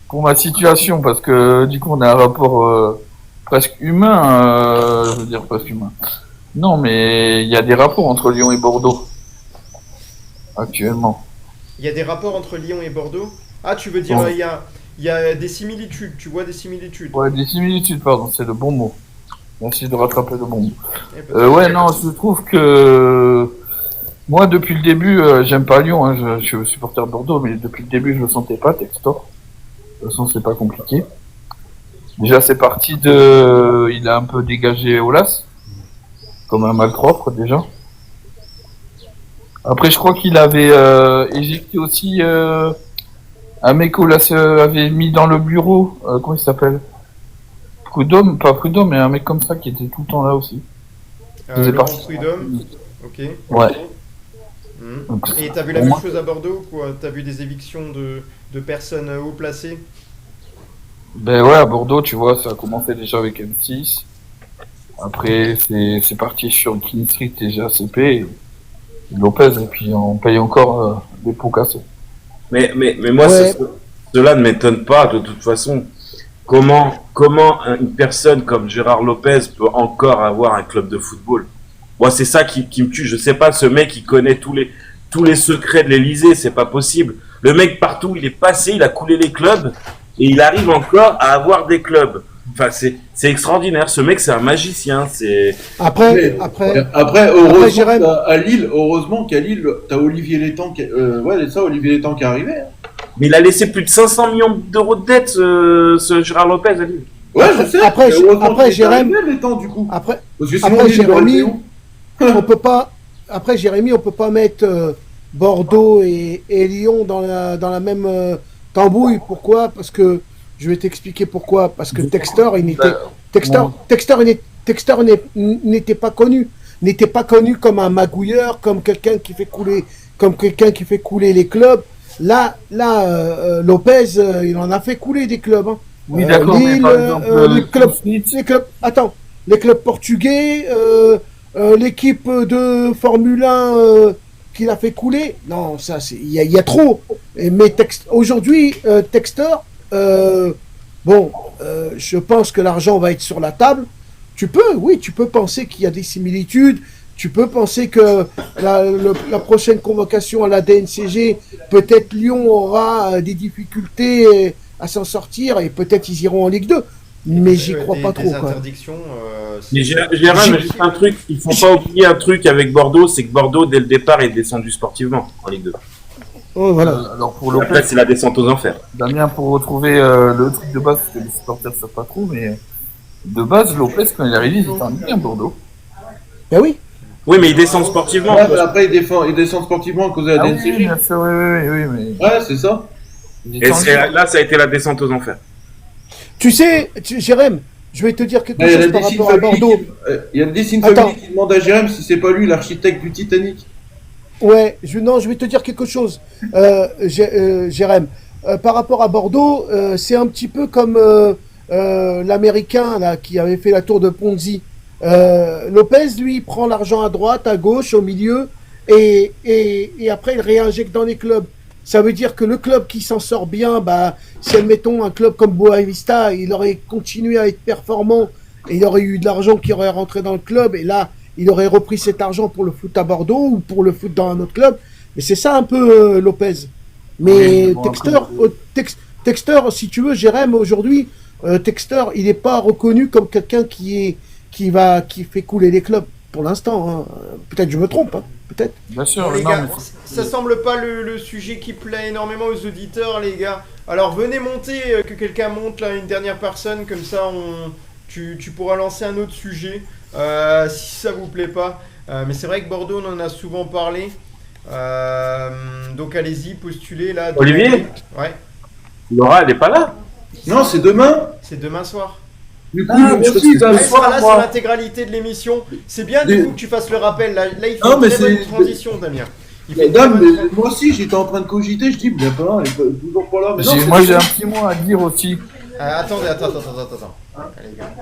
Speaker 9: Pour ma situation, parce que du coup, on a un rapport presque humain, je veux dire presque humain. Non, mais il y a des rapports entre Lyon et Bordeaux, actuellement.
Speaker 6: Il y a des rapports entre Lyon et Bordeaux? Ah, tu veux dire, il y a des similitudes, tu vois des similitudes?
Speaker 9: Ouais, des similitudes, pardon, c'est le bon mot. Merci de rattraper le bon mot.
Speaker 6: Ouais,
Speaker 9: non, je trouve que... Moi, depuis le début, j'aime pas Lyon, hein, je suis supporter de Bordeaux, mais depuis le début, je le sentais pas, Textor. De toute façon, c'est pas compliqué. Déjà, c'est parti de... Il a un peu dégagé Aulas, comme un malpropre, déjà. Après, je crois qu'il avait éjecté aussi un mec qu'Aulas avait mis dans le bureau. Comment il s'appelle? Prud'homme, pas Prud'homme, mais un mec comme ça qui était tout le temps là aussi.
Speaker 6: Laurent Prud'homme. Ok.
Speaker 9: Ouais.
Speaker 6: Donc, et t'as vu la même chose à Bordeaux, quoi? T'as vu des évictions de personnes haut placées?
Speaker 9: Ben ouais, à Bordeaux, tu vois, ça a commencé déjà avec M6. Après, c'est parti sur King Street et GACP et Lopez, et puis on paye encore des pots cassés.
Speaker 2: Mais moi, cela ne m'étonne pas, de toute façon. Comment une personne comme Gérard Lopez peut encore avoir un club de football? Moi, c'est ça qui me tue. Je sais pas, ce mec, il connaît tous les secrets de l'Elysée, c'est pas possible. Le mec, partout où il est passé, il a coulé les clubs, et il arrive encore à avoir des clubs. Enfin, c'est extraordinaire. Ce mec, c'est un magicien.
Speaker 7: Après,
Speaker 8: heureusement qu'à Lille, t'as Olivier Létang Olivier Létang qui est arrivé. Hein.
Speaker 2: Mais il a laissé plus de 500 millions d'euros de dette, ce Gérard Lopez, à Lille.
Speaker 8: Ouais, je sais.
Speaker 7: Après, Jérém,
Speaker 8: du coup.
Speaker 7: Après,
Speaker 8: Jérémy,
Speaker 7: on peut pas. Après, Jérémy, on peut pas mettre Bordeaux et Lyon dans la même tambouille. Pourquoi? Parce que je vais t'expliquer pourquoi. Parce que Textor n'était pas connu. N'était pas connu comme un magouilleur, comme quelqu'un qui fait couler les clubs. Lopez, il en a fait couler des clubs. Hein.
Speaker 9: Oui, d'accord, mais
Speaker 7: Lille,
Speaker 9: par exemple,
Speaker 7: les clubs portugais, l'équipe de Formule 1 qu'il a fait couler. Non, ça, il y a trop. Mais aujourd'hui, Textor, je pense que l'argent va être sur la table. Tu peux penser qu'il y a des similitudes. Tu peux penser que la prochaine convocation à la DNCG, peut-être Lyon aura des difficultés à s'en sortir et peut-être ils iront en Ligue 2. Mais j'y crois pas trop.
Speaker 6: Interdictions,
Speaker 2: mais Gérard, juste un truc, il faut pas oublier un truc avec Bordeaux, c'est que Bordeaux, dès le départ, est descendu sportivement en Ligue 2.
Speaker 7: Oh, voilà.
Speaker 9: Alors pour Lopez,
Speaker 2: Après, c'est la descente aux enfers.
Speaker 9: Damien, pour retrouver le truc de base, parce que les supporters ne savent pas trop, mais de base, Lopez, quand il est arrivé, il était en Ligue 1 Bordeaux.
Speaker 7: Ben oui.
Speaker 2: Oui, mais il descend sportivement.
Speaker 8: Ouais, mais après, il descend sportivement à cause de la DNCG.
Speaker 9: Oui, bien sûr, oui, mais...
Speaker 8: Ouais, c'est ça.
Speaker 2: Et là, ça a été la descente aux enfers.
Speaker 7: Tu sais, Jérém, je vais te dire quelque
Speaker 8: Il y a
Speaker 7: chose
Speaker 8: la
Speaker 7: par
Speaker 8: Dessine
Speaker 7: rapport à Bordeaux.
Speaker 8: Il y a le Dessine Family qui demande à Jérém si c'est pas lui l'architecte du Titanic.
Speaker 7: Ouais, je vais te dire quelque chose, Jérém. Par rapport à Bordeaux, c'est un petit peu comme l'Américain là qui avait fait la tour de Ponzi. Lopez, lui, prend l'argent à droite, à gauche, au milieu, et après il réinjecte dans les clubs. Ça veut dire que le club qui s'en sort bien, si admettons un club comme Boavista, il aurait continué à être performant, et il aurait eu de l'argent qui aurait rentré dans le club, et là, il aurait repris cet argent pour le foot à Bordeaux ou pour le foot dans un autre club. Et c'est ça un peu Lopez. Mais
Speaker 9: oui,
Speaker 7: Texter, si tu veux, Jérém, aujourd'hui, Texter, il n'est pas reconnu comme quelqu'un qui fait couler les clubs pour l'instant. Hein. Peut-être je me trompe, hein. Peut-être.
Speaker 9: Bien sûr,
Speaker 6: Bon, les
Speaker 9: non,
Speaker 6: gars,
Speaker 9: mais
Speaker 6: ça semble pas le sujet qui plaît énormément aux auditeurs, les gars. Alors venez monter, que quelqu'un monte là, une dernière personne, comme ça tu pourras lancer un autre sujet, si ça vous plaît pas. Mais c'est vrai que Bordeaux, on en a souvent parlé. Donc allez-y, postulez là.
Speaker 2: Olivier ?
Speaker 6: Ouais.
Speaker 2: Laura, elle est pas là ?
Speaker 8: Non, c'est demain.
Speaker 6: C'est demain soir.
Speaker 8: Du coup, moi aussi,
Speaker 6: Elle sera là sur l'intégralité de l'émission. C'est bien du coup que tu fasses le rappel. Là il faut une très bonne transition, Damien.
Speaker 8: Moi aussi, j'étais en train de cogiter. Je dis, mais pas, elle est toujours pas là. Mais non,
Speaker 9: moi, j'ai un petit mot à dire aussi.
Speaker 6: Attendez. Allez, gars.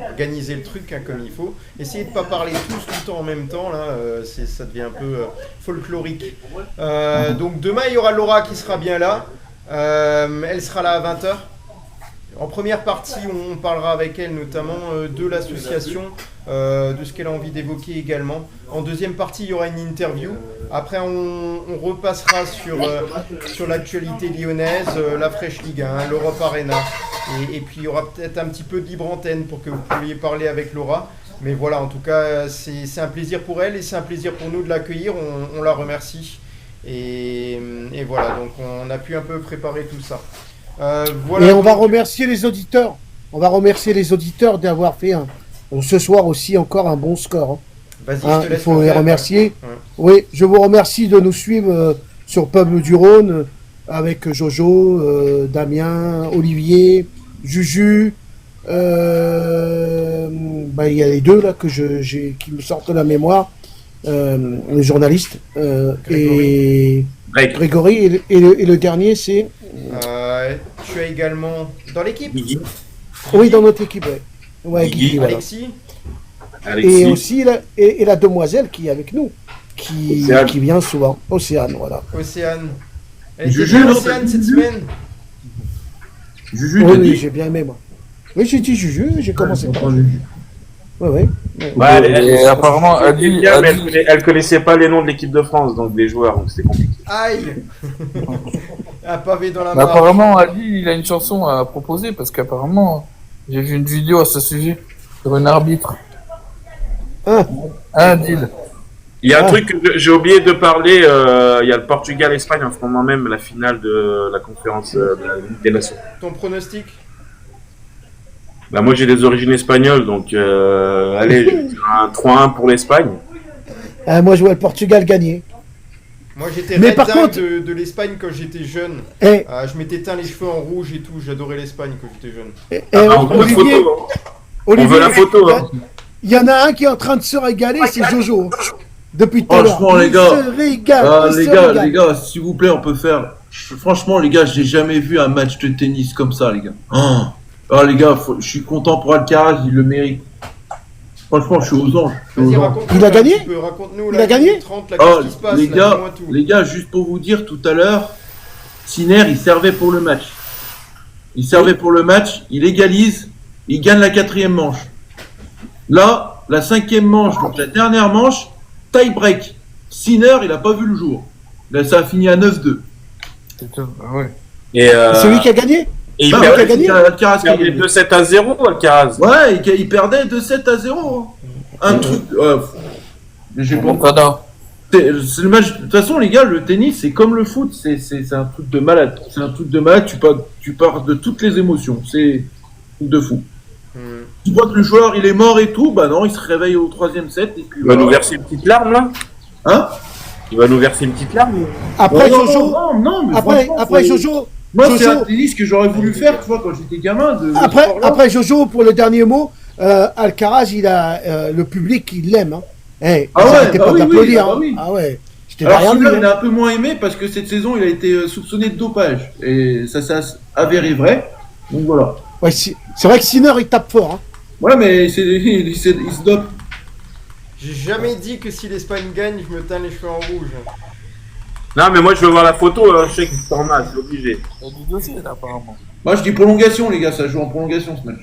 Speaker 6: Organisez le truc hein, comme il faut. Essayez de pas parler tous tout le temps en même temps. Là, ça devient un peu folklorique. Donc demain, il y aura Laura qui sera bien là. Elle sera là à 20h. En première partie, on parlera avec elle notamment de l'association, de ce qu'elle a envie d'évoquer également. En deuxième partie, il y aura une interview. Après, on repassera sur l'actualité lyonnaise, la Fresh Ligue 1, l'Europe Arena. Et puis, il y aura peut-être un petit peu de libre antenne pour que vous puissiez parler avec Laura. Mais voilà, en tout cas, c'est un plaisir pour elle et c'est un plaisir pour nous de l'accueillir. On la remercie. Et voilà, donc on a pu un peu préparer tout ça. Voilà,
Speaker 7: et on va remercier les auditeurs. On va remercier les auditeurs d'avoir fait ce soir aussi encore un bon score. Hein.
Speaker 6: Vas-y, je te laisse.
Speaker 7: Il faut les remercier.
Speaker 6: Ouais.
Speaker 7: Oui, je vous remercie de nous suivre sur Peuple du Rhône avec Jojo, Damien, Olivier, Juju. Il y a les deux là qui me sortent de la mémoire. Les journalistes et Grégory et le dernier c'est
Speaker 6: tu as également dans l'équipe
Speaker 7: oui dans notre équipe Guigui, voilà.
Speaker 6: Alexis.
Speaker 7: Et aussi la demoiselle qui est avec nous qui vient souvent Océane voilà.
Speaker 6: Océane elle était bien Océane cette semaine.
Speaker 8: Juju
Speaker 7: oui j'ai bien aimé moi oui j'ai dit Juju j'ai commencé par Juju. Ouais.
Speaker 9: Apparemment,
Speaker 2: elle connaissait pas les noms de l'équipe de France, donc les joueurs, donc c'était compliqué.
Speaker 6: Aïe. Un pavé dans la
Speaker 9: mare.
Speaker 6: mare.
Speaker 9: Apparemment, Ali, il a une chanson à proposer, parce qu'apparemment, j'ai vu une vidéo à ce sujet, sur un arbitre. Un deal.
Speaker 2: Il y a un truc que j'ai oublié de parler, il y a le Portugal-Espagne en ce moment même, la finale de la conférence de la Ligue des Nations.
Speaker 6: Ton pronostic ?
Speaker 2: Moi j'ai des origines espagnoles, donc allez, je vais dire un 3-1 pour l'Espagne.
Speaker 7: Moi je vois le Portugal gagner.
Speaker 6: Moi j'étais dingue de l'Espagne quand j'étais jeune. Je m'étais teint les cheveux en rouge et tout, j'adorais l'Espagne quand j'étais jeune.
Speaker 2: On veut la photo. On veut la photo.
Speaker 7: Il y en a un qui est en train de se régaler, c'est Jojo. Depuis tout à l'heure.
Speaker 8: Franchement les gars, les gars, s'il vous plaît, on peut faire Franchement, les gars, j'ai jamais vu un match de tennis comme ça, les gars. Ah, les gars, je suis content pour Alcaraz, il le mérite. Franchement, je suis aux anges.
Speaker 6: Vas-y, raconte-nous.
Speaker 7: Il a gagné
Speaker 6: Raconte-nous.
Speaker 7: Il a gagné
Speaker 6: 30, là, qu'est-ce qui se passe,
Speaker 8: les
Speaker 6: là,
Speaker 8: gars,
Speaker 6: dis-moi tout.
Speaker 8: les gars, juste pour vous dire, tout à l'heure, Sinner, il servait pour le match. Il servait pour le match, il égalise, il gagne la 4e manche. Là, la 5e manche, donc la dernière manche, tie break. Sinner, il a pas vu le jour. Là, ça a fini à 9-2.
Speaker 9: Ah ouais.
Speaker 2: Et
Speaker 7: C'est lui qui a gagné.
Speaker 2: et il
Speaker 8: Bah,
Speaker 2: perdait
Speaker 8: ouais,
Speaker 7: gagné.
Speaker 8: c'est Alcaraz qui a
Speaker 2: perdait
Speaker 8: gagné.
Speaker 2: 2-7 à 0, Alcaraz.
Speaker 8: Ouais, il perdait de 7-0. Un truc. J'ai pas-
Speaker 9: Montana.
Speaker 8: C'est le match. De toute façon, les gars, le tennis, c'est comme le foot. C'est un truc de malade. C'est un truc de malade. Tu pars de toutes les émotions. C'est un truc de fou. Tu vois que le joueur, il est mort et tout. Bah non, il se réveille au 3e set. Et puis,
Speaker 2: Il va nous verser une petite larme, là.
Speaker 8: Hein?
Speaker 2: Il va nous verser une petite larme.
Speaker 7: Après
Speaker 8: non,
Speaker 7: Jojo.
Speaker 8: non, mais
Speaker 7: Après,
Speaker 8: franchement,
Speaker 7: après
Speaker 8: c'est-
Speaker 7: Jojo.
Speaker 8: Moi, c'est
Speaker 7: Jojo.
Speaker 8: un tennis que j'aurais voulu faire, tu vois, quand j'étais gamin.
Speaker 7: Après Jojo, pour le dernier mot, Alcaraz, il a le public, il l'aime. Hein. Hey,
Speaker 8: Ah
Speaker 7: ils
Speaker 8: ouais,
Speaker 7: arrêtaient
Speaker 8: bah
Speaker 7: pas
Speaker 8: oui,
Speaker 7: d'applaudir.
Speaker 8: oui, bah
Speaker 7: hein.
Speaker 8: oui.
Speaker 7: Ah ouais. J'étais
Speaker 8: Alors
Speaker 7: derrière lui.
Speaker 8: celui-là, il
Speaker 7: hein.
Speaker 8: a un peu moins aimé parce que cette saison, il a été soupçonné de dopage. Et ça s'est avéré vrai. Donc voilà.
Speaker 7: Ouais, c'est vrai que Sinner, il tape fort. Hein.
Speaker 8: Ouais, mais il se dope.
Speaker 6: J'ai jamais dit que si l'Espagne gagne, je me teins les cheveux en rouge.
Speaker 2: Non, mais moi, je veux voir la photo. Je sais que t'en as, c'est obligé.
Speaker 9: Il y a du dossier là apparemment.
Speaker 8: Moi, je dis prolongation, les gars. Ça joue en prolongation, ce match.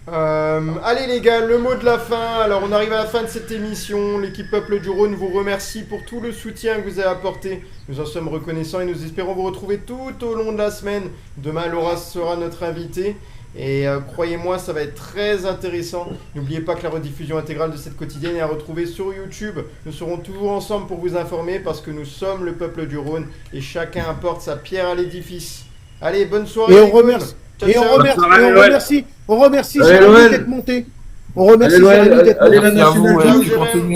Speaker 6: Allez les gars, le mot de la fin. Alors on arrive à la fin de cette émission. L'équipe Peuple du Rhône vous remercie pour tout le soutien que vous avez apporté. Nous en sommes reconnaissants et nous espérons vous retrouver tout au long de la semaine. Demain Laura sera notre invitée. Et croyez-moi, ça va être très intéressant. N'oubliez pas que la rediffusion intégrale de cette quotidienne est à retrouver sur YouTube. Nous serons toujours ensemble pour vous informer parce que nous sommes le Peuple du Rhône et chacun apporte sa pierre à l'édifice. Allez, bonne soirée.
Speaker 7: Et on
Speaker 6: les gars.
Speaker 7: remercie.
Speaker 6: Ciao,
Speaker 7: Et on
Speaker 6: ciao.
Speaker 7: remercie. On remercie
Speaker 8: Allez,
Speaker 7: Jérémy
Speaker 8: Noël.
Speaker 7: d'être monté. On remercie
Speaker 8: Allez, Noël,
Speaker 7: Jérémy d'être
Speaker 8: allez,
Speaker 7: monté.
Speaker 8: la
Speaker 9: Merci à vous,
Speaker 8: nationale.
Speaker 9: qui continue.